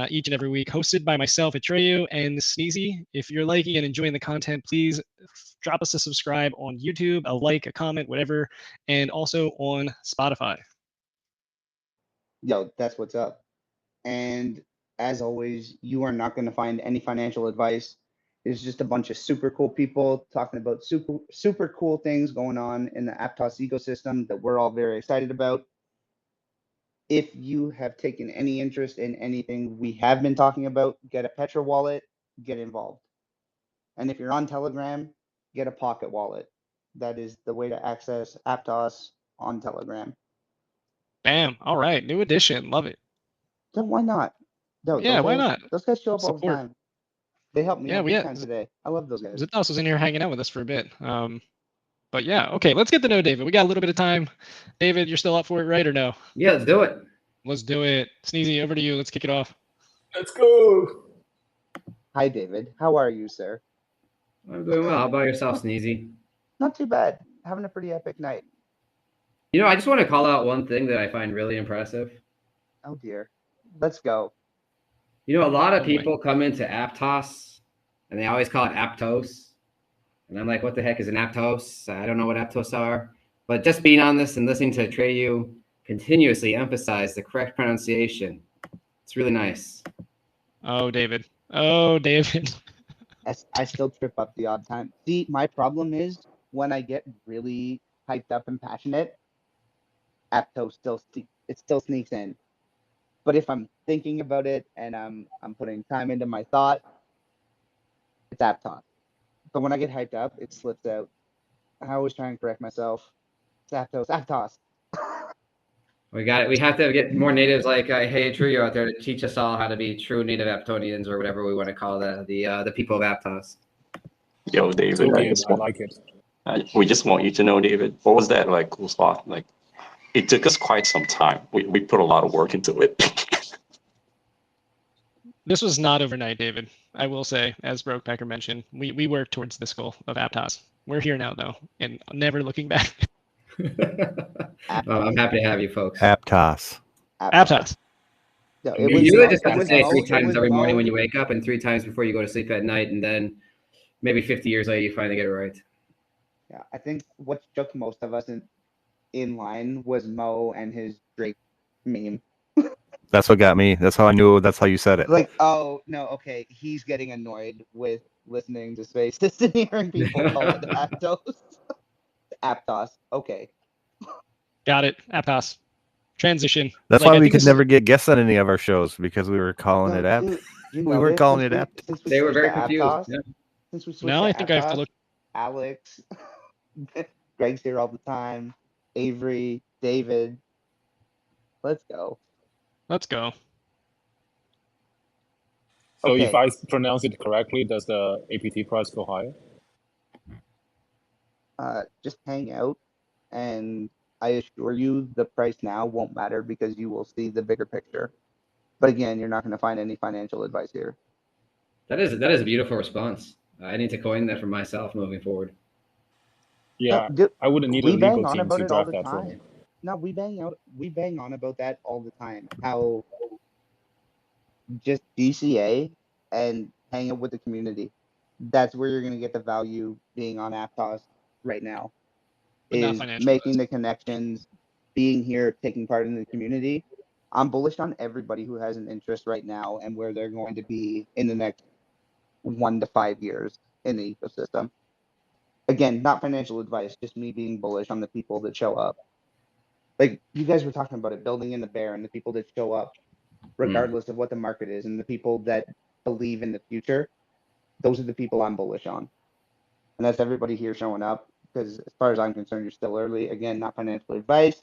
each and every week, hosted by myself, Atreyu, and Sneezy. If you're liking and enjoying the content, please drop us a subscribe on YouTube, a like, a comment, whatever, and also on Spotify. Yo, that's what's up. And as always, you are not going to find any financial advice. It's just a bunch of super cool people talking about super cool things going on in the Aptos ecosystem that we're all very excited about. If you have taken any interest in anything we have been talking about, get a Petra wallet, get involved. And if you're on Telegram, get a Pocket wallet. That is the way to access Aptos on Telegram. Bam. All right. New edition. Love it. So why not? No, yeah, why not? Those guys show up all the time. They helped me out big time today. I love those guys. Zitos was in here hanging out with us for a bit. But yeah, okay, let's get to know David. We got a little bit of time. David, you're still up for it, right, or no? Yeah, let's do it. Let's do it. Sneezy, over to you. Let's kick it off. Let's go. Hi, David. How are you, sir? I'm doing well. How about yourself, Sneezy? Not too bad. Having a pretty epic night. You know, I just want to call out one thing that I find really impressive. Oh, dear. Let's go. You know, a lot of people come into Aptos, and they always call it Aptos. And I'm like, what the heck is an Aptos? I don't know what Aptos are. But just being on this and listening to Atreyu continuously emphasize the correct pronunciation, it's really nice. Oh, David. Oh, David. I still trip up the odd time. See, my problem is when I get really hyped up and passionate, Aptos still sneaks in. But if I'm thinking about it and I'm putting time into my thought, it's Aptos. But when I get hyped up, it slips out. I always try and correct myself. It's Aptos. We got it. We have to get more natives like Hey Atreyu out there to teach us all how to be true native Aptonians or whatever we want to call the people of Aptos. Yo, David, I like it. We just want you to know, David, what was that like cool spot? Like, it took us quite some time. We put a lot of work into it. This was not overnight, David. I will say, as Broke Packer mentioned, we worked towards this goal of Aptos. We're here now, though, and never looking back. Well, I'm happy to have you folks. Aptos. Aptos. No, You You really just it have to was say it Mo, 3 it times was every morning Mo. when you wake up and 3 times before you go to sleep at night, and then maybe 50 years later you finally get it right. Yeah, I think what shook most of us in line was Mo and his Drake meme. That's what got me. That's how I knew. That's how you said it. Like, oh no, okay, he's getting annoyed with listening to Spaces and hearing people call it Aptos. Aptos. Okay. Got it. Aptos. Transition. That's Like, why I we think could this never get guests on any of our shows because we were calling No, it app. dude, you We weren't notice calling it app. since we They were switched very to confused. Aptos, Yeah. since we switched now to I think I have to Aptos, look. Alex, Greg's here all the time, Avery, David. Let's go. Let's go. So Okay. if I pronounce it correctly, does the APT price go higher? Just hang out, and I assure you the price now won't matter because you will see the bigger picture. But again, you're not going to find any financial advice here. That is a beautiful response. I need to coin that for myself moving forward. Yeah, Dude, I wouldn't need a we bang legal on team about to it all draft the that for me. time. No, we bang on about that all the time. How just DCA and hang out with the community. That's where you're going to get the value being on Aptos right now. But not Is financial making advice. the connections, being here, taking part in the community. I'm bullish on everybody who has an interest right now and where they're going to be in the next 1 to 5 years in the ecosystem. Again, not financial advice, just me being bullish on the people that show up. Like you guys were talking about it, building in the bear and the people that show up, regardless of what the market is, and the people that believe in the future. Those are the people I'm bullish on. And that's everybody here showing up. Because as far as I'm concerned, you're still early. Again, not financial advice.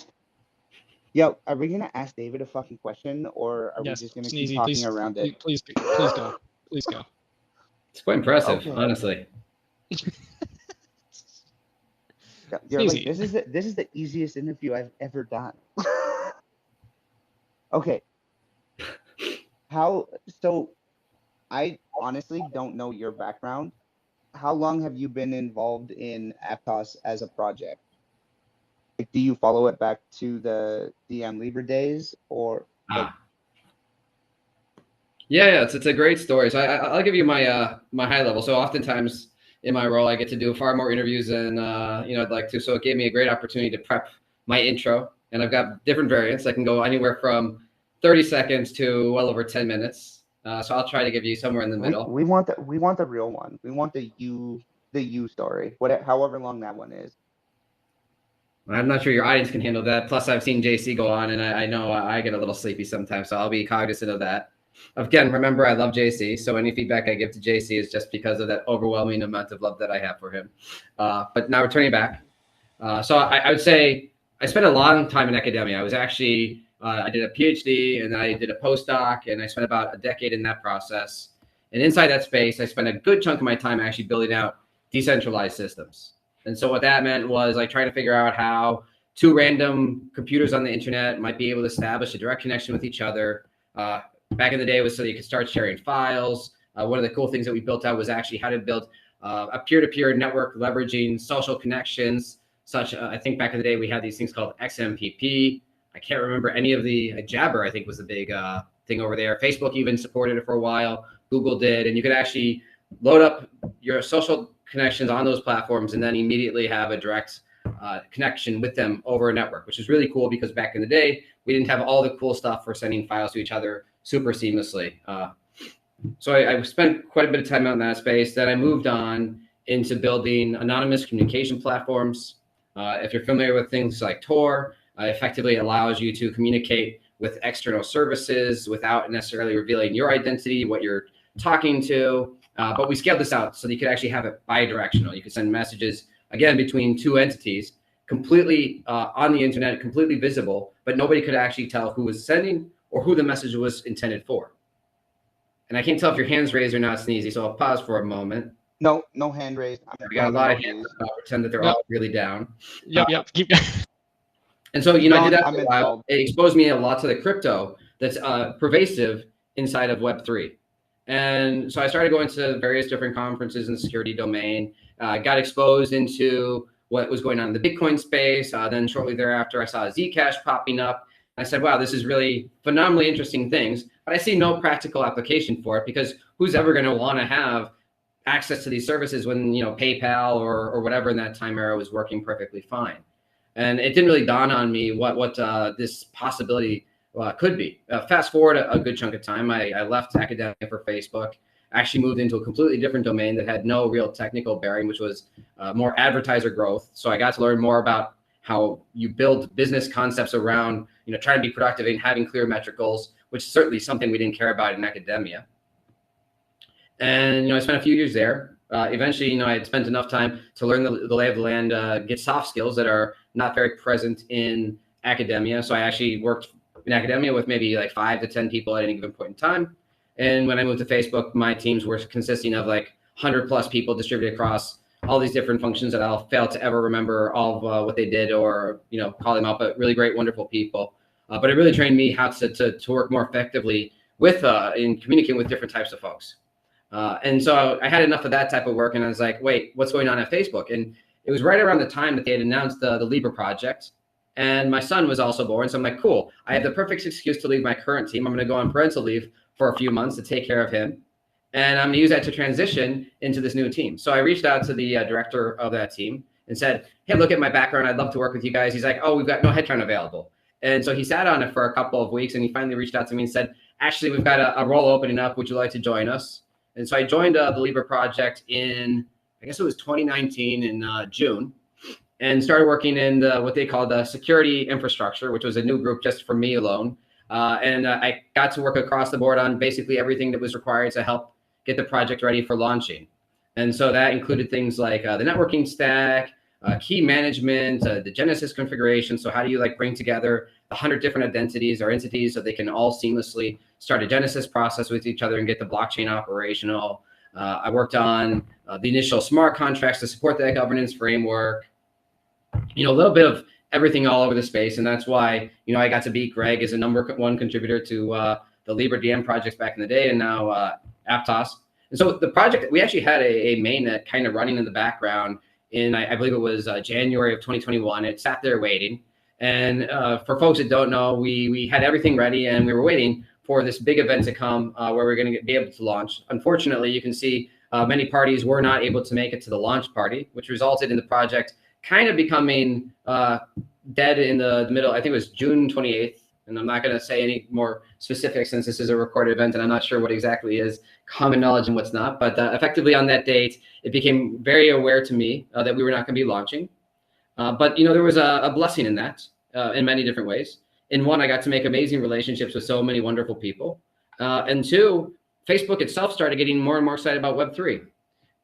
Yo, are we gonna ask David a fucking question, or are we Yes, just gonna keep Sneezy, talking around it? please go. Please go. It's quite impressive, Okay. honestly. You're like, Sneezy. this is the easiest interview I've ever done. Okay. So I honestly don't know your background. How long have you been involved in Aptos as a project? Like, do you follow it back to the DM Libra days, or like? Yeah, it's a great story. So I'll give you my my high level. So oftentimes in my role, I get to do far more interviews than I'd like to. So it gave me a great opportunity to prep my intro, and I've got different variants. I can go anywhere from 30 seconds to well over 10 minutes. So I'll try to give you somewhere in the middle. We want the real one. We want the you story. However long that one is. I'm not sure your audience can handle that. Plus, I've seen JC go on, and I know I get a little sleepy sometimes, so I'll be cognizant of that. Again, remember, I love JC, so any feedback I give to JC is just because of that overwhelming amount of love that I have for him. But now returning back. So I would say I spent a long time in academia. I was actually, I did a PhD, and then I did a postdoc, and I spent about a decade in that process. And inside that space, I spent a good chunk of my time actually building out decentralized systems. And so what that meant was like trying to figure out how two random computers on the internet might be able to establish a direct connection with each other. Back in the day, it was so you could start sharing files. One of the cool things that we built out was actually how to build a peer-to-peer network leveraging social connections. I think back in the day, we had these things called XMPP. I can't remember any of the Jabber, I think was the big thing over there. Facebook even supported it for a while. Google did. And you could actually load up your social connections on those platforms and then immediately have a direct connection with them over a network, which is really cool because back in the day, we didn't have all the cool stuff for sending files to each other super seamlessly. So I spent quite a bit of time out in that space. Then I moved on into building anonymous communication platforms. If you're familiar with things like Tor, effectively allows you to communicate with external services without necessarily revealing your identity, what you're talking to. But we scaled this out so that you could actually have it bi-directional. You could send messages, again, between two entities, completely on the internet, completely visible, but nobody could actually tell who was sending or who the message was intended for. And I can't tell if your hand's raised or not, Sneezy, so I'll pause for a moment. No hand raised. We got a lot of hands. I'll pretend that they're all really down. Yep. Keep. And so, I did that for I'm a while. installed. It exposed me a lot to the crypto that's pervasive inside of Web3. And so I started going to various different conferences in the security domain, got exposed into what was going on in the Bitcoin space. Then shortly thereafter, I saw Zcash popping up. I said, wow, this is really phenomenally interesting things, but I see no practical application for it, because who's ever going to want to have access to these services when, you know, PayPal or whatever in that time era was working perfectly fine. And it didn't really dawn on me what this possibility could be. Fast forward a good chunk of time, I left academia for Facebook, actually moved into a completely different domain that had no real technical bearing, which was more advertiser growth. So I got to learn more about how you build business concepts around, you know, trying to be productive and having clear metric goals, which is certainly something we didn't care about in academia. And, you know, I spent a few years there. Eventually, you know, I had spent enough time to learn the lay of the land, get soft skills that are not very present in academia. So I actually worked in academia with maybe like 5 to 10 people at any given point in time. And when I moved to Facebook, my teams were consisting of like 100+ people distributed across all these different functions that I'll fail to ever remember all of what they did, or, you know, call them out, but really great, wonderful people. But it really trained me how to work more effectively with in communicating with different types of folks. And so I had enough of that type of work, and I was like, wait, what's going on at Facebook? And it was right around the time that they had announced the Libra project, and my son was also born. So I'm like, cool, I have the perfect excuse to leave my current team. I'm going to go on parental leave for a few months to take care of him, and I'm going to use that to transition into this new team. So I reached out to the director of that team and said, hey, look at my background. I'd love to work with you guys. He's like, oh, we've got no headcount available. And so he sat on it for a couple of weeks, and he finally reached out to me and said, actually, we've got a role opening up. Would you like to join us? And so I joined the Libra project in, I guess it was 2019 in June, and started working in what they call the security infrastructure, which was a new group just for me alone. And I got to work across the board on basically everything that was required to help get the project ready for launching. And so that included things like the networking stack, key management, the Genesis configuration. So how do you like bring together 100 different identities or entities so they can all seamlessly start a Genesis process with each other and get the blockchain operational. I worked on the initial smart contracts to support that governance framework. You know, a little bit of everything all over the space. And that's why, you know, I got to beat Greg as a #1 contributor to the Libra DM projects back in the day, and now Aptos. And so the project, we actually had a mainnet kind of running in the background in, I believe it was January of 2021. It sat there waiting. And for folks that don't know, we had everything ready, and we were waiting for this big event to come where we're going to be able to launch. Unfortunately, you can see many parties were not able to make it to the launch party, which resulted in the project kind of becoming dead in the middle. I think it was June 28th. And I'm not going to say any more specifics since this is a recorded event, and I'm not sure what exactly is common knowledge and what's not. But effectively on that date, it became very aware to me that we were not going to be launching. But, you know, there was a blessing in that in many different ways. In one, I got to make amazing relationships with so many wonderful people. And two, Facebook itself started getting more and more excited about Web3.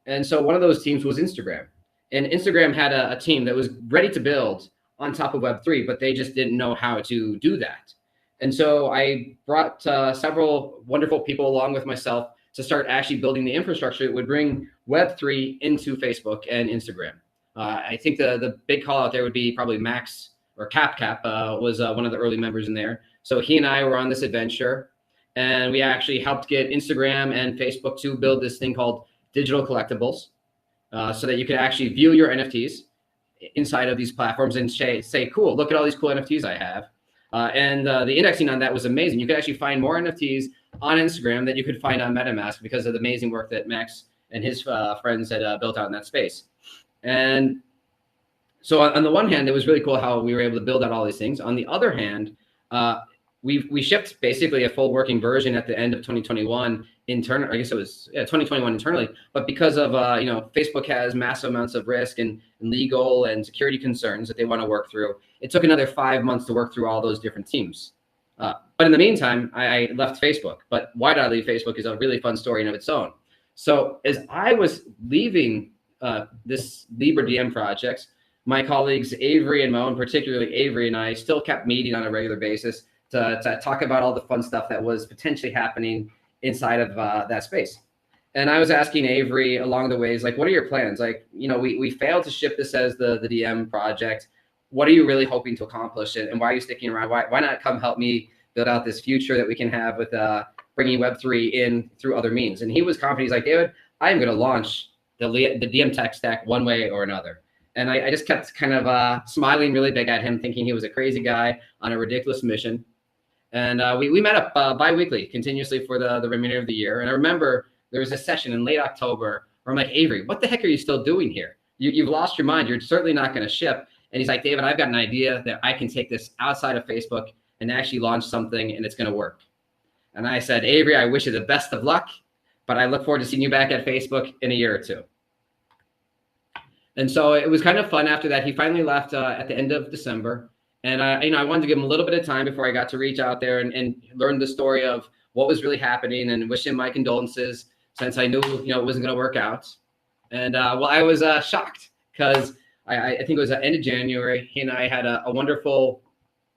And so one of those teams was Instagram. And Instagram had a team that was ready to build on top of Web3, but they just didn't know how to do that. And so I brought several wonderful people along with myself to start actually building the infrastructure that would bring Web3 into Facebook and Instagram. I think the big call out there would be probably Max, or Cap was one of the early members in there. So he and I were on this adventure, and we actually helped get Instagram and Facebook to build this thing called digital collectibles, so that you could actually view your NFTs inside of these platforms and say, cool, look at all these cool NFTs I have. And the indexing on that was amazing. You could actually find more NFTs on Instagram than you could find on MetaMask because of the amazing work that Max and his friends had built out in that space. And so on the one hand, it was really cool how we were able to build out all these things. On the other hand, we shipped basically a full working version at the end of 2021 internally. I guess it was 2021 internally. But because of you know, Facebook has massive amounts of risk and legal and security concerns that they want to work through, it took another 5 months to work through all those different teams. But in the meantime, I left Facebook. But why did I leave Facebook is a really fun story in of its own. So as I was leaving this Libra DM project, my colleagues Avery and Mo, and particularly Avery and I, still kept meeting on a regular basis to talk about all the fun stuff that was potentially happening inside of that space. And I was asking Avery along the ways, like, what are your plans? Like, you know, we failed to ship this as the DM project. What are you really hoping to accomplish? And why are you sticking around? Why not come help me build out this future that we can have with bringing Web3 in through other means? And he was confident. He's like, David, I'm going to launch the DM tech stack one way or another. And I just kept kind of smiling really big at him, thinking he was a crazy guy on a ridiculous mission. And we met up bi-weekly, continuously for the remainder of the year. And I remember there was a session in late October where I'm like, Avery, what the heck are you still doing here? You've lost your mind. You're certainly not going to ship. And he's like, David, I've got an idea that I can take this outside of Facebook and actually launch something, and it's going to work. And I said, Avery, I wish you the best of luck, but I look forward to seeing you back at Facebook in a year or two. And so it was kind of fun after that. He finally left at the end of December. And I wanted to give him a little bit of time before I got to reach out there and learn the story of what was really happening and wish him my condolences, since I knew it wasn't going to work out. And well, I was shocked because I think it was the end of January. He and I had a wonderful,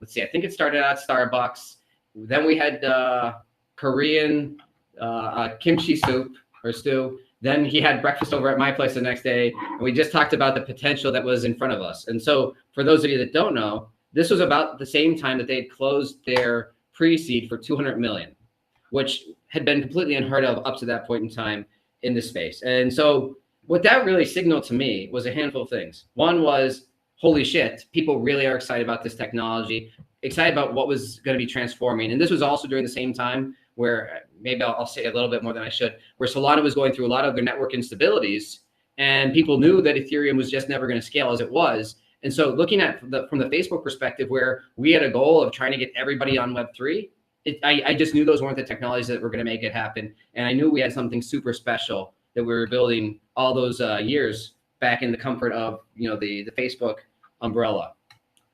let's see, I think it started out at Starbucks. Then we had Korean kimchi soup or stew. Then he had breakfast over at my place the next day. And we just talked about the potential that was in front of us. And so for those of you that don't know, this was about the same time that they had closed their pre-seed for 200 million, which had been completely unheard of up to that point in time in this space. And so what that really signaled to me was a handful of things. One was, holy shit, people really are excited about this technology, excited about what was going to be transforming. And this was also during the same time where, maybe I'll say a little bit more than I should, where Solana was going through a lot of their network instabilities, and people knew that Ethereum was just never going to scale as it was. And so looking at from the Facebook perspective, where we had a goal of trying to get everybody on Web3, I just knew those weren't the technologies that were going to make it happen. And I knew we had something super special that we were building all those years back in the comfort of the Facebook umbrella.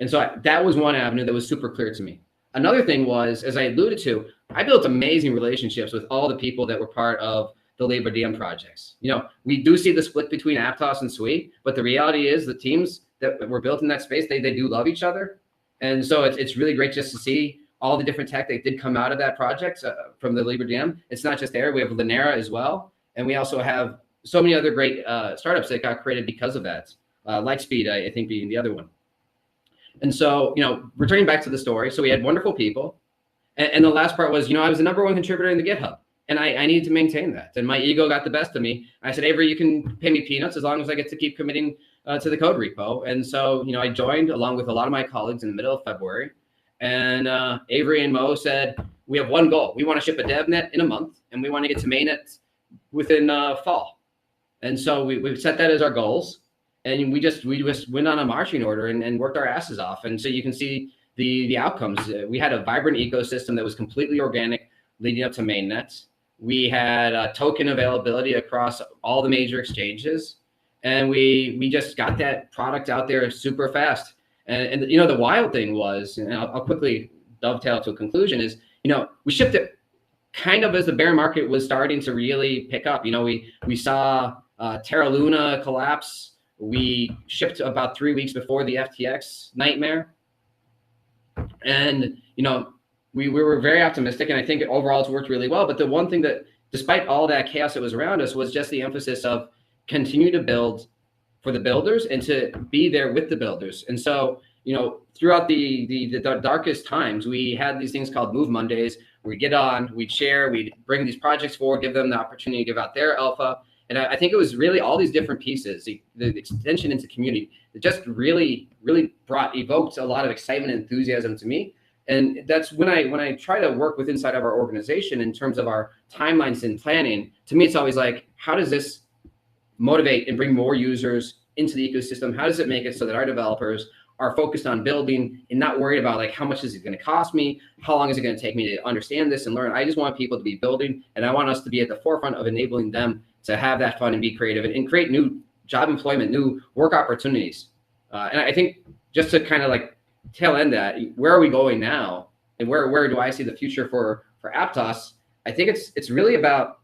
And so that was one avenue that was super clear to me. Another thing was, as I alluded to, I built amazing relationships with all the people that were part of the Labor Diem projects. We do see the split between Aptos and Sui, but the reality is the teams that were built in that space, they do love each other. And so it's really great just to see all the different tech that did come out of that project from the Labor Diem. It's not just there. We have Linera as well. And we also have so many other great startups that got created because of that. Lightspeed, I think, being the other one. And so, returning back to the story, so we had wonderful people. And the last part was, I was the #1 contributor in the GitHub. And I needed to maintain that. And my ego got the best of me. I said, Avery, you can pay me peanuts as long as I get to keep committing to the code repo. And so, I joined along with a lot of my colleagues in the middle of February. And Avery and Mo said, we have one goal. We want to ship a DevNet in a month, and we want to get to mainnet within fall. And so we set that as our goals. And we just went on a marching order and worked our asses off. And so you can see the outcomes. We had a vibrant ecosystem that was completely organic leading up to mainnet. We had token availability across all the major exchanges. And we just got that product out there super fast. And the wild thing was, and I'll quickly dovetail to a conclusion, is, we shipped it kind of as the bear market was starting to really pick up. We saw Terra Luna collapse. We shipped about 3 weeks before the FTX nightmare. And, we were very optimistic, and I think overall it's worked really well. But the one thing that, despite all that chaos that was around us, was just the emphasis of continue to build for the builders and to be there with the builders. And so, throughout the darkest times, we had these things called Move Mondays. We'd get on, we'd share, we'd bring these projects forward, give them the opportunity to give out their alpha. And I think it was really all these different pieces, the extension into community, that just really, really evoked a lot of excitement and enthusiasm to me. And that's when I try to work with inside of our organization in terms of our timelines and planning. To me, it's always like, how does this motivate and bring more users into the ecosystem? How does it make it so that our developers are focused on building and not worried about like, how much is it going to cost me? How long is it going to take me to understand this and learn? I just want people to be building, and I want us to be at the forefront of enabling them to have that fun and be creative and create new job employment, new work opportunities. And I think just to kind of like tail end that, where are we going now? And where do I see the future for Aptos? I think it's really about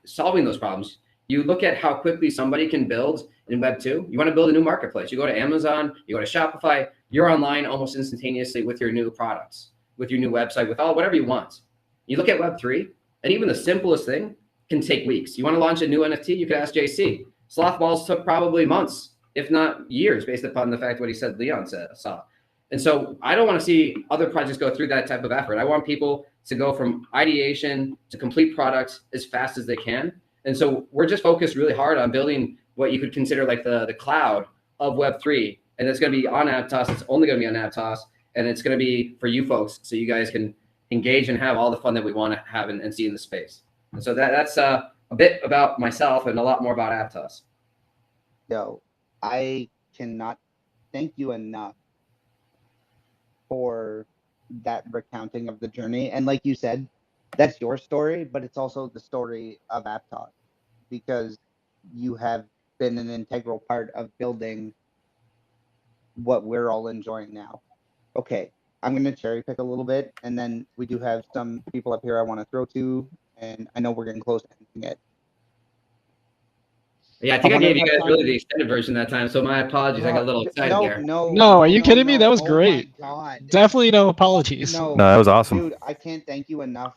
solving those problems. You look at how quickly somebody can build in Web 2. You want to build a new marketplace. You go to Amazon, you go to Shopify, you're online almost instantaneously with your new products, with your new website, with whatever you want. You look at Web 3, and even the simplest thing can take weeks. You want to launch a new NFT, you could ask JC. Sloth balls took probably months, if not years, based upon the fact what he said Leon saw. And so I don't want to see other projects go through that type of effort. I want people to go from ideation to complete products as fast as they can. And so we're just focused really hard on building what you could consider like the cloud of Web3, and it's going to be on Aptos. It's only going to be on Aptos, and it's going to be for you folks, so you guys can engage and have all the fun that we want to have and see in the space. And so that's a bit about myself and a lot more about Aptos. Yo, I cannot thank you enough for that recounting of the journey. And like you said, that's your story, but it's also the story of Aptos, because you have been an integral part of building what we're all enjoying now. Okay, I'm going to cherry pick a little bit, and then we do have some people up here I want to throw to, and I know we're getting close to ending it. Yeah, I think I gave you guys really the extended version that time, so my apologies. I got a little excited there. No, are you kidding me? That was great. Oh my God. Definitely no apologies. No, that was awesome. Dude, I can't thank you enough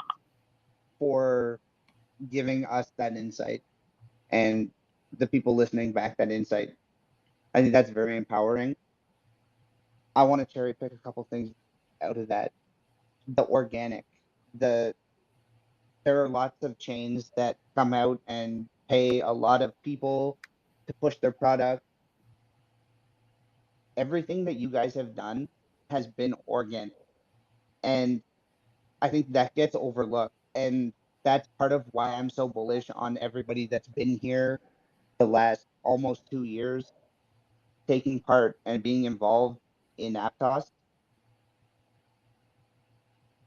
for giving us that insight and the people listening back that insight. I think that's very empowering. I want to cherry pick a couple things out of that. The organic, there are lots of chains that come out and pay a lot of people to push their product. Everything that you guys have done has been organic, and I think that gets overlooked, and that's part of why I'm so bullish on everybody that's been here the last almost 2 years, taking part and being involved in Aptos,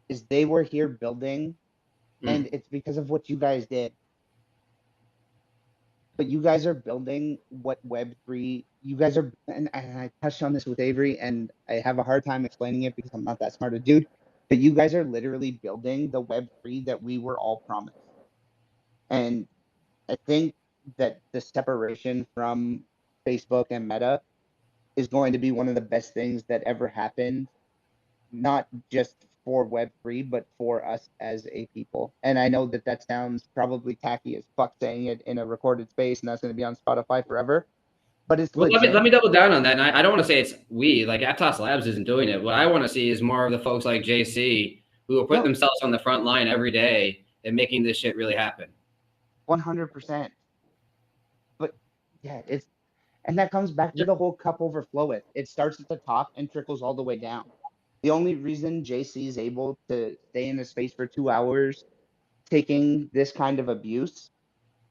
is they were here building, and it's because of what you guys did. But you guys are building what Web3, you guys are, and I touched on this with Avery, and I have a hard time explaining it because I'm not that smart a dude, but you guys are literally building the Web3 that we were all promised. And I think that the separation from Facebook and Meta is going to be one of the best things that ever happened, not just for Web3, but for us as a people. And I know that that sounds probably tacky as fuck saying it in a recorded space, and that's going to be on Spotify forever. But it's well, legit. let me double down on that. And I don't want to say it's we, like Aptos Labs isn't doing it. What I want to see is more of the folks like JC who will put themselves on the front line every day and making this shit really happen. 100%. But yeah, and that comes back to the whole cup overflow. It starts at the top and trickles all the way down. The only reason JC is able to stay in the space for 2 hours taking this kind of abuse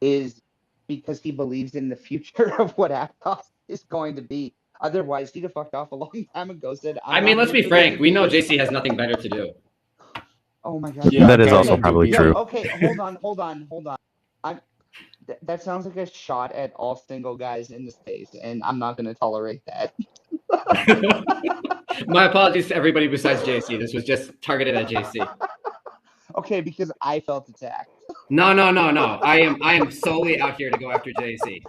is because he believes in the future of what Aptos is going to be. Otherwise, he'd have fucked off a long time ago. Said, I mean, let's be frank. We know JC has nothing better to do. Oh my God. Yeah, that is also probably true. Okay, hold on. That sounds like a shot at all single guys in the space, and I'm not going to tolerate that. My apologies to everybody besides JC. This was just targeted at JC. Okay, because I felt attacked. No. I am solely out here to go after JC.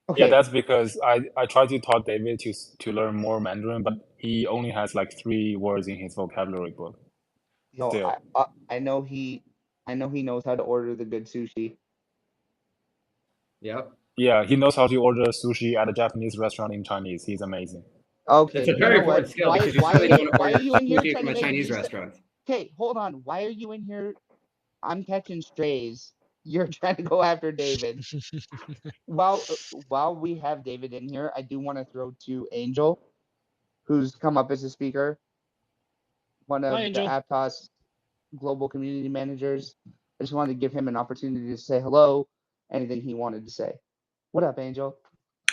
Okay. Yeah, that's because I tried to taught David to learn more Mandarin, but he only has like 3 words in his vocabulary book. Yo, I know he knows how to order the good sushi. Yep. Yeah, he knows how to order sushi at a Japanese restaurant in Chinese. He's amazing. Okay, it's a very important skill because you certainly don't order sushi from a Chinese restaurant. Okay, hold on. Why are you in here? I'm catching strays. You're trying to go after David. While we have David in here, I do want to throw to Angel, who's come up as a speaker. One of the Aptos global community managers. I just wanted to give him an opportunity to say hello, anything he wanted to say. What up, Angel?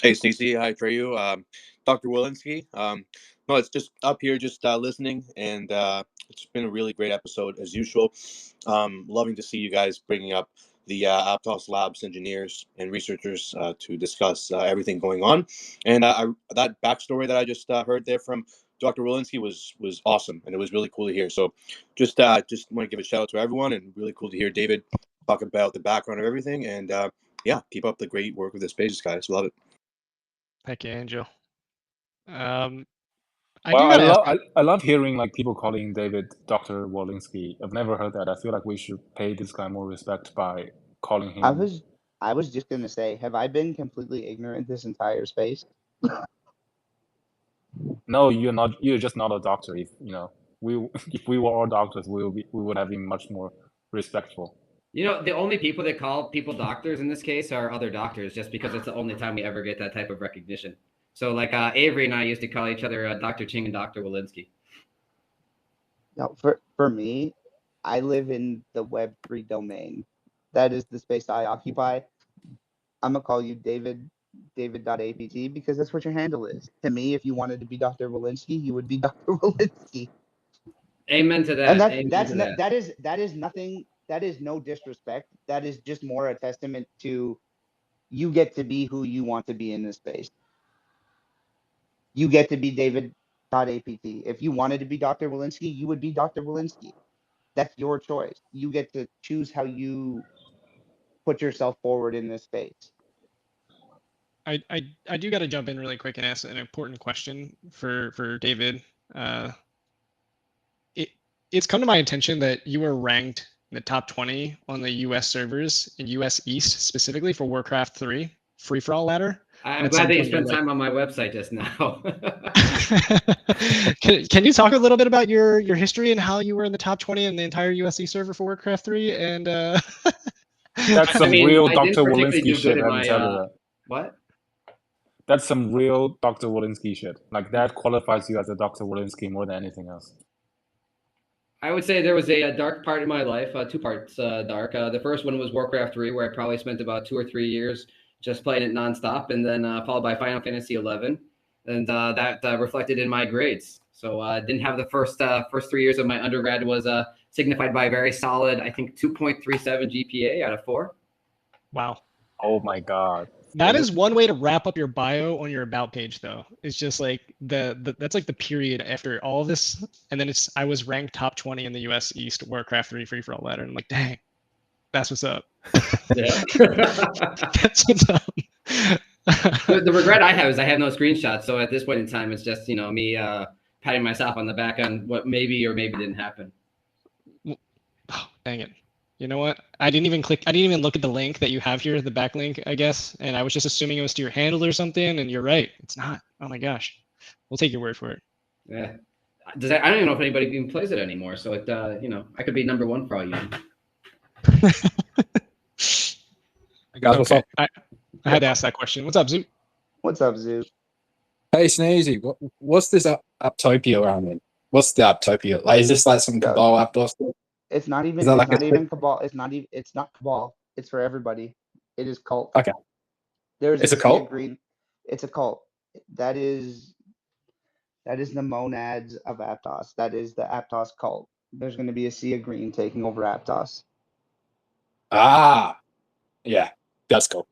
Hey, Sneezy. Hi, Atreyu. Dr. Wolinsky. No, it's just up here, just listening, and it's been a really great episode as usual. Loving to see you guys bringing up the Aptos Labs engineers and researchers to discuss everything going on. And that backstory that I just heard there from Dr. Wolinsky was awesome, and it was really cool to hear. So just want to give a shout out to everyone, and really cool to hear David talk about the background of everything. And yeah, keep up the great work with the spaces, guys. Love it. Thank you, Angel. I love hearing like people calling David Dr. Wolinsky. I've never heard that. I feel like we should pay this guy more respect by calling him. I was just gonna say, have I been completely ignorant this entire space? No, you're not. You're just not a doctor. If we were all doctors, we would have been much more respectful. You know, the only people that call people doctors in this case are other doctors, just because it's the only time we ever get that type of recognition. So, like Avery and I used to call each other Dr. Ching and Dr. Wolinsky. No, for me, I live in the Web3 domain. That is the space I occupy. I'm gonna call you david.apt because that's what your handle is. To me, if you wanted to be Dr. Wolinsky, you would be Dr. Wolinsky. Amen to that. And Amen to that. that is nothing. That is no disrespect. That is just more a testament to you get to be who you want to be in this space. You get to be david.apt. If you wanted to be Dr. Wolinsky, you would be Dr. Wolinsky. That's your choice. You get to choose how you put yourself forward in this space. I do got to jump in really quick and ask an important question for David. It's come to my attention that you were ranked in the top 20 on the U.S. servers in U.S. East specifically for Warcraft 3 free for all ladder. I'm glad that you spent time on my website just now. Can you talk a little bit about your history and how you were in the top 20 in the entire USC server for Warcraft 3? And that's some real I Dr. didn't particularly Wolinsky do shit. good in Let me my tell you that. what? That's some real Dr. Wolinsky shit. Like that qualifies you as a Dr. Wolinsky more than anything else. I would say there was a dark part of my life, 2 parts dark. The first one was Warcraft 3, where I probably spent about 2 or 3 years just playing it nonstop, and then followed by Final Fantasy 11, and that reflected in my grades. So I didn't have the first 3 years of my undergrad was signified by a very solid, I think, 2.37 GPA out of 4. Wow. Oh my God. That is one way to wrap up your bio on your about page, though. It's just like that's like the period after all of this, and then it's I was ranked top 20 in the U.S. East Warcraft 3 free for all ladder, and I'm like, dang, that's what's up. Yeah. That's what's up. The regret I have is I have no screenshots. So at this point in time, it's just me patting myself on the back on what maybe or maybe didn't happen. Oh, dang it. You know what? I didn't even look at the link that you have here, the backlink, I guess. And I was just assuming it was to your handle or something. And you're right. It's not. Oh my gosh. We'll take your word for it. Yeah. I don't even know if anybody even plays it anymore. So it, I could be number 1 for all you know. Okay. I had to ask that question. What's up, Zoot? What's up, Zoot? Hey, Sneezy, what's this Aptopia around in? What's the Aptopia? Like, is this like some Cabal Aptos? It's not even. It's like not even Cabal. It's not even. It's not Cabal. It's for everybody. It is cult. Okay. It's a cult. Green. It's a cult. That is the monads of Aptos. That is the Aptos cult. There's going to be a sea of green taking over Aptos. Ah, yeah, that's cool.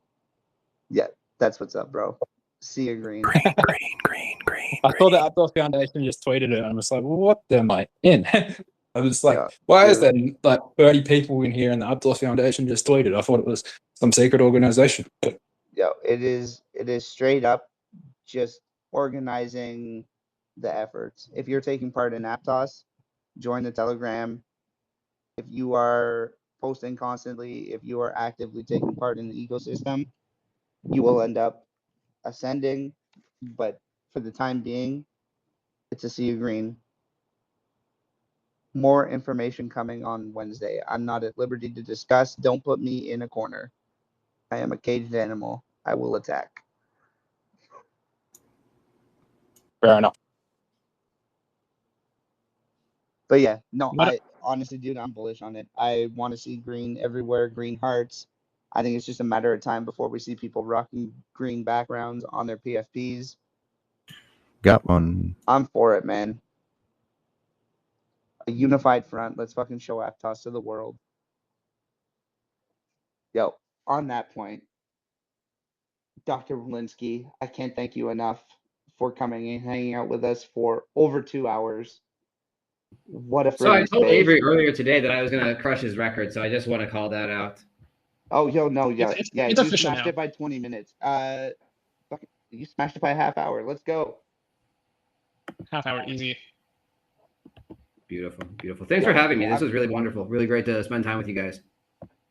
Yeah, that's what's up, bro. Sea of green. Green. I thought the Aptos Foundation just tweeted it, and I was like, what am I in? I was like, why is there like 30 people in here and the Aptos Foundation just tweeted? I thought it was some secret organization. Yeah, it is straight up just organizing the efforts. If you're taking part in Aptos, join the Telegram. If you are posting constantly, if you are actively taking part in the ecosystem, you will end up ascending. But for the time being, it's a sea of green. More information coming on Wednesday. I'm not at liberty to discuss. Don't put me in a corner. I am a caged animal. I will attack. Fair enough. But yeah, no, I honestly, dude, I'm bullish on it. I want to see green everywhere, green hearts. I think it's just a matter of time before we see people rocking green backgrounds on their PFPs. Got one. I'm for it, man. A unified front. Let's fucking show Aptos to the world. Yo, on that point, Dr. Wolinsky, I can't thank you enough for coming and hanging out with us for over 2 hours. What a So I friggin' told space. Avery earlier today that I was gonna crush his record, so I just want to call that out. Oh, yo, no, yeah, It's you official smashed now. it by 20 minutes. You smashed it by a half hour. Let's go. Half hour, easy. Beautiful. Thanks for having me. This was really wonderful. Really great to spend time with you guys.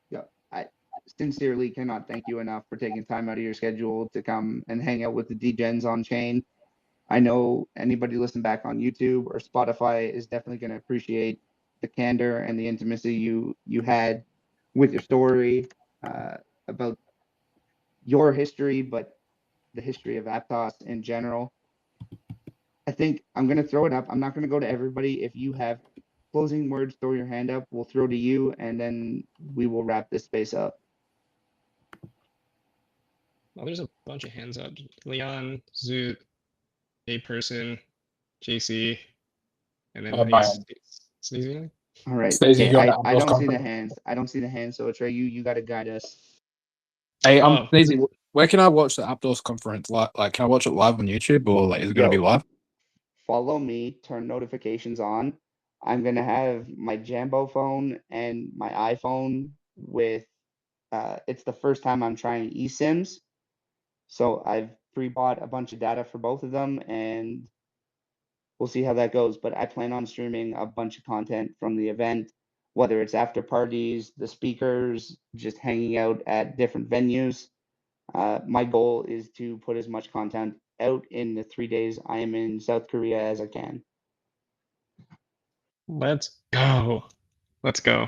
Yeah, I sincerely cannot thank you enough for taking time out of your schedule to come and hang out with the D-Gens on chain. I know anybody listening back on YouTube or Spotify is definitely going to appreciate the candor and the intimacy you had with your story, about your history, but the history of Aptos in general. I think I'm going to throw it up. I'm not going to go to everybody. If you have closing words, throw your hand up. We'll throw to you, and then we will wrap this space up. Well, there's a bunch of hands up. Leon, Zoot, A Person, JC, and then Sneezy. All right. Sneezy, Okay. you I don't see the conference? hands. I don't see the hands. So Atreyu, you got to guide us. Hey, Oh. Sneezy, where can I watch the Aptos conference? Like, can I watch it live on YouTube, or like, is it going to be live? Follow me. Turn notifications on. I'm gonna have my Jambo phone and my iPhone with. It's the first time I'm trying eSIMs, so I've pre-bought a bunch of data for both of them, and we'll see how that goes. But I plan on streaming a bunch of content from the event, whether it's after parties, the speakers, just hanging out at different venues. My goal is to put as much content out in the 3 days I am in South Korea as I can. Let's go. Let's go.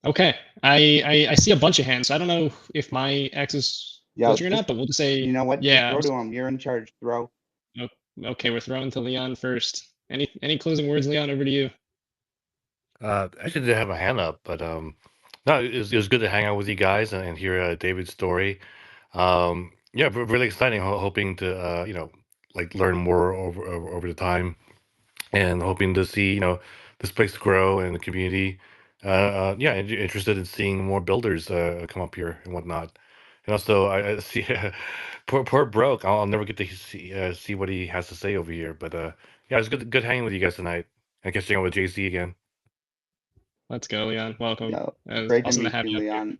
Okay. I see a bunch of hands. So I don't know if my X is closing or not, but we'll just say, you know what? Yeah. Just throw to him. You're in charge. Throw. Okay, we're throwing to Leon first. Any closing words, Leon? Over to you. Actually, didn't have a hand up, but no, it was good to hang out with you guys and hear David's story. Yeah, really exciting. Hoping to like learn more over the time, and hoping to see this place grow and the community. Yeah, interested in seeing more builders come up here and whatnot. And also, I see poor broke. I'll never get to see what he has to say over here. But yeah, it's good hanging with you guys tonight and catching up with JC again. Let's go, Leon. Welcome. Great awesome to meet have you, Leon.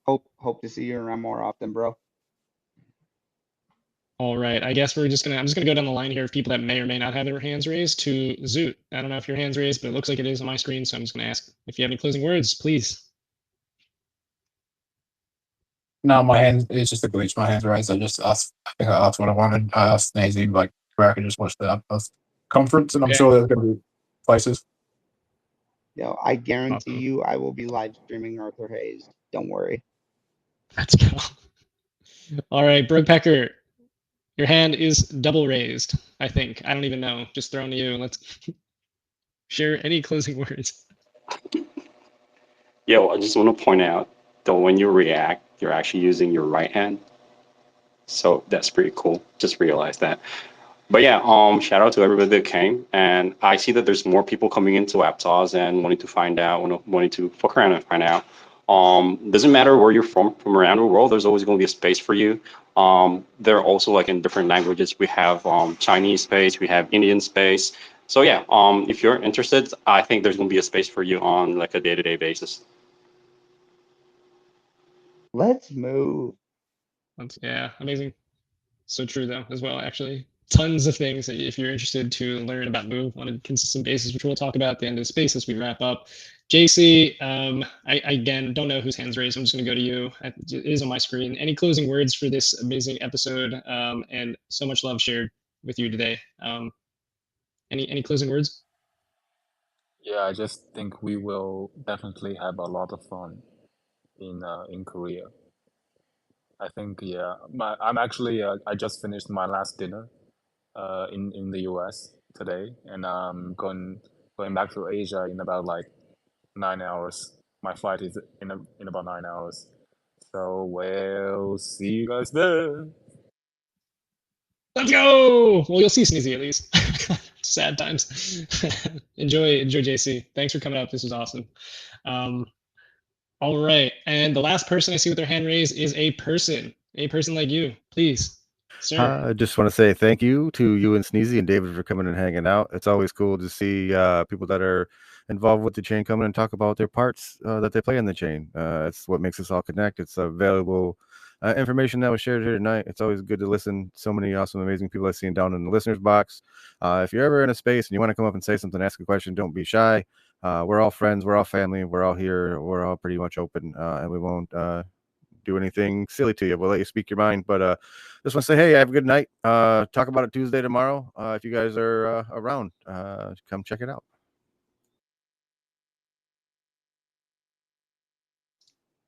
Hope to see you around more often, bro. All right. I guess I'm just gonna go down the line here of people that may or may not have their hands raised to Zoot. I don't know if your hand's raised, but it looks like it is on my screen, so I'm just gonna ask if you have any closing words, please. No, my hand, it's just a glitch. My hand's raised. I think I asked what I wanted. I asked Sneezy, like, where I could just watch the Aptos conference, and I'm sure there's going to be places. I guarantee you I will be live streaming Arthur Hayes. Don't worry. Let's go. All right, Brookpecker, your hand is double raised, I think. I don't even know. Just throwing to you. Let's share any closing words. I just want to point out that when you react, you're actually using your right hand. So that's pretty cool. Just realized that. But yeah, shout out to everybody that came. And I see that there's more people coming into Aptos and wanting to find out, wanting to fuck around and find out. Doesn't matter where you're from around the world, there's always going to be a space for you. They're also like in different languages. We have Chinese space, we have Indian space. So yeah, if you're interested, I think there's going to be a space for you on like a day-to-day basis. Let's move. Yeah, amazing. So true though, as well, actually. Tons of things if you're interested to learn about Move on a consistent basis, which we'll talk about at the end of the space as we wrap up. JC, I again don't know whose hands raised. I'm just going to go to you. It is on my screen. Any closing words for this amazing episode? And so much love shared with you today. Any closing words? Yeah, I just think we will definitely have a lot of fun in Korea. I think I'm actually I just finished my last dinner in the US today, and I'm going back to Asia in about like 9 hours. My flight is in about 9 hours. So we'll see you guys there. Let's go. Well, you'll see Sneezy at least. Sad times. enjoy JC. Thanks for coming up. This was awesome. All right, and the last person I see with their hand raised is a person like you, please, sir. I just want to say thank you to you and Sneezy and David for coming and hanging out. It's always cool to see people that are involved with the chain come in and talk about their parts that they play in the chain. It's what makes us all connect. It's valuable information that was shared here tonight. It's always good to listen. So many awesome, amazing people I've seen down in the listeners box. If you're ever in a space and you want to come up and say something, ask a question, don't be shy. We're all friends. We're all family. We're all here. We're all pretty much open, and we won't do anything silly to you. We'll let you speak your mind. But just want to say, hey, have a good night. Talk about it Tuesday tomorrow. If you guys are around, come check it out.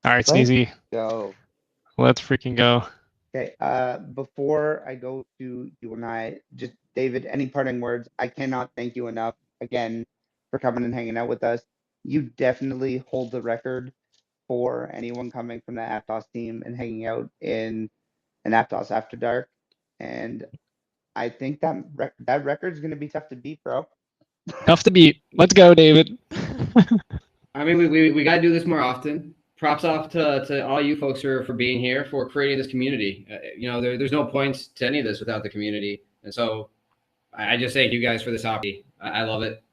All right, Let's Sneezy. go. Let's freaking go. Okay. Before I go to you and I, just David, any parting words? I cannot thank you enough again for coming and hanging out with us. You definitely hold the record for anyone coming from the Aptos team and hanging out in an Aptos After Dark. And I think that record's going to be tough to beat, bro. Tough to beat. Let's go, David. I mean, we got to do this more often. Props off to all you folks for being here, for creating this community. You know, there's no points to any of this without the community. And so I just thank you guys for this opportunity. I love it.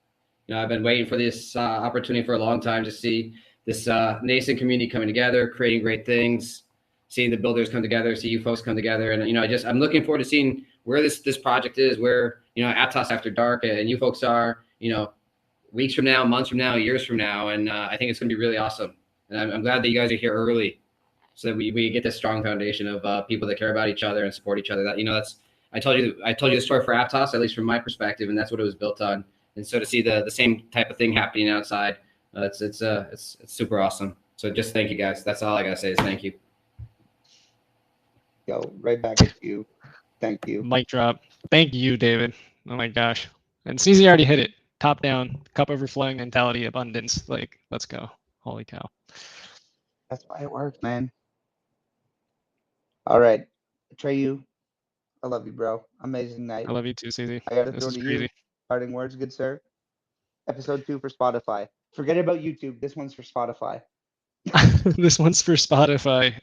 You know, I've been waiting for this opportunity for a long time to see this nascent community coming together, creating great things, seeing the builders come together, see you folks come together. And, you know, I'm looking forward to seeing where this project is, where, you know, Aptos After Dark and you folks are, you know, weeks from now, months from now, years from now. And I think it's going to be really awesome. And I'm glad that you guys are here early so that we get this strong foundation of people that care about each other and support each other. That, you know, I told you the story for Aptos, at least from my perspective, and that's what it was built on. And so to see the same type of thing happening outside, it's super awesome. So just thank you guys. That's all I gotta say is thank you. Go right back at you. Thank you. Mic drop. Thank you, David. Oh my gosh. And Sneezy already hit it. Top down, cup overflowing mentality, abundance. Like, let's go. Holy cow. That's why it works, man. All right. Atreyu, I love you, bro. Amazing night. I love you too, Sneezy. I got to This throw is to crazy. you. Parting words, good sir. Episode 2 for Spotify. Forget about YouTube. This one's for Spotify. This one's for Spotify.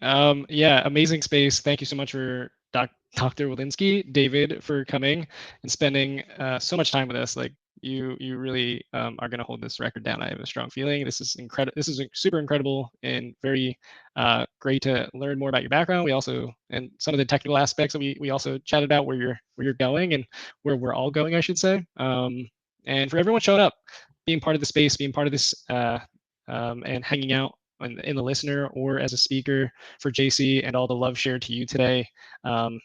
Yeah, amazing space. Thank you so much for Dr. Wolinsky, David, for coming and spending so much time with us. Like, you really are going to hold this record down. I have a strong feeling. This is incredible. This is super incredible and very great to learn more about your background. We also, and some of the technical aspects that we also chatted about, where you're going and where we're all going, I should say. And for everyone showing up, being part of the space, being part of this, and hanging out in the listener or as a speaker, for JC, and all the love shared to you today. And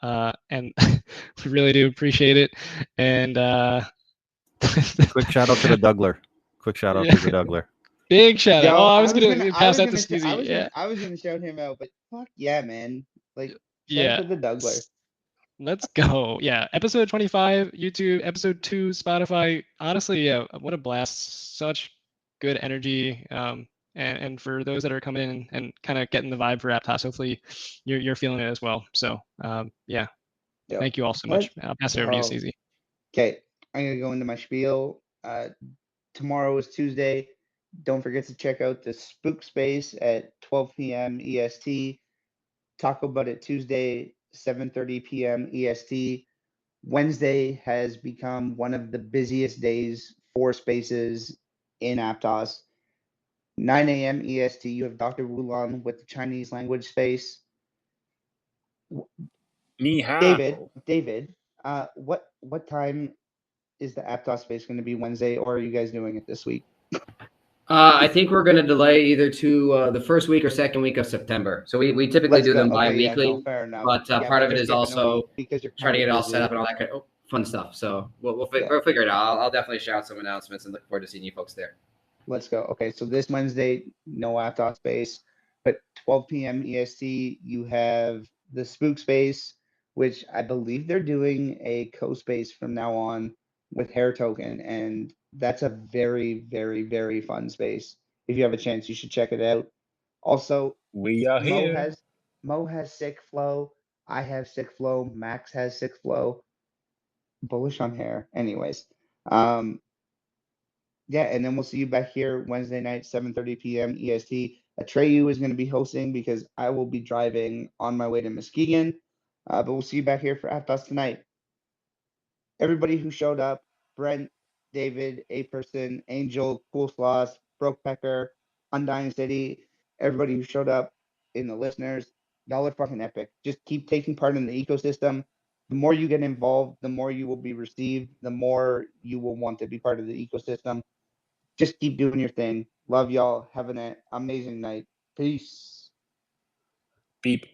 we really do appreciate it. And quick shout out to the Dougler. Quick shout out to the Dougler. Big shout out. Yo, Oh, I was gonna pass that to Sneezy. Yeah. I was gonna shout him out, but fuck yeah, man. Like, shout Yeah. out to the Dougler. Let's go. Yeah. Episode 25, YouTube. Episode 2, Spotify. Honestly, yeah, what a blast. Such good energy. And for those that are coming in and kind of getting the vibe for Aptos, hopefully you're feeling it as well. So yeah. Yo, Thank you all so much. I'll pass it over to you, Sneezy. Okay, I'm gonna go into my spiel. Tomorrow is Tuesday. Don't forget to check out the Spook Space at 12 p.m. EST. Talk about it Tuesday, 7:30 p.m. EST. Wednesday has become one of the busiest days for spaces in Aptos. 9 a.m. EST, you have Dr. Wulon with the Chinese language space. Ni hao. David, what time is the Aptos space going to be Wednesday, or are you guys doing it this week? I think we're going to delay either to the first week or second week of September. So we typically do them bi-weekly, no, fair enough. but part of it is also because you're trying to get it all set up busy. and all that kind of fun stuff. So we'll figure it out. I'll definitely shout some announcements and look forward to seeing you folks there. Let's go. Okay, so this Wednesday, no Aptos space, but 12 p.m. EST, you have the Spook Space, which I believe they're doing a co-space from now on with Hair Token, and that's a very, very, very fun space. If you have a chance, you should check it out. Also, we are here. Mo has sick flow. I have sick flow. Max has sick flow. Bullish on hair. Anyways, yeah, and then we'll see you back here Wednesday night, 7:30 p.m. EST. Atreyu is going to be hosting because I will be driving on my way to Muskegon. But we'll see you back here for Aptos tonight. Everybody who showed up, Brent, David, A-Person, Angel, Cool Sloss, Broke Pecker, Undying City, everybody who showed up in the listeners, y'all are fucking epic. Just keep taking part in the ecosystem. The more you get involved, the more you will be received, the more you will want to be part of the ecosystem. Just keep doing your thing. Love y'all. Have an amazing night. Peace. Beep.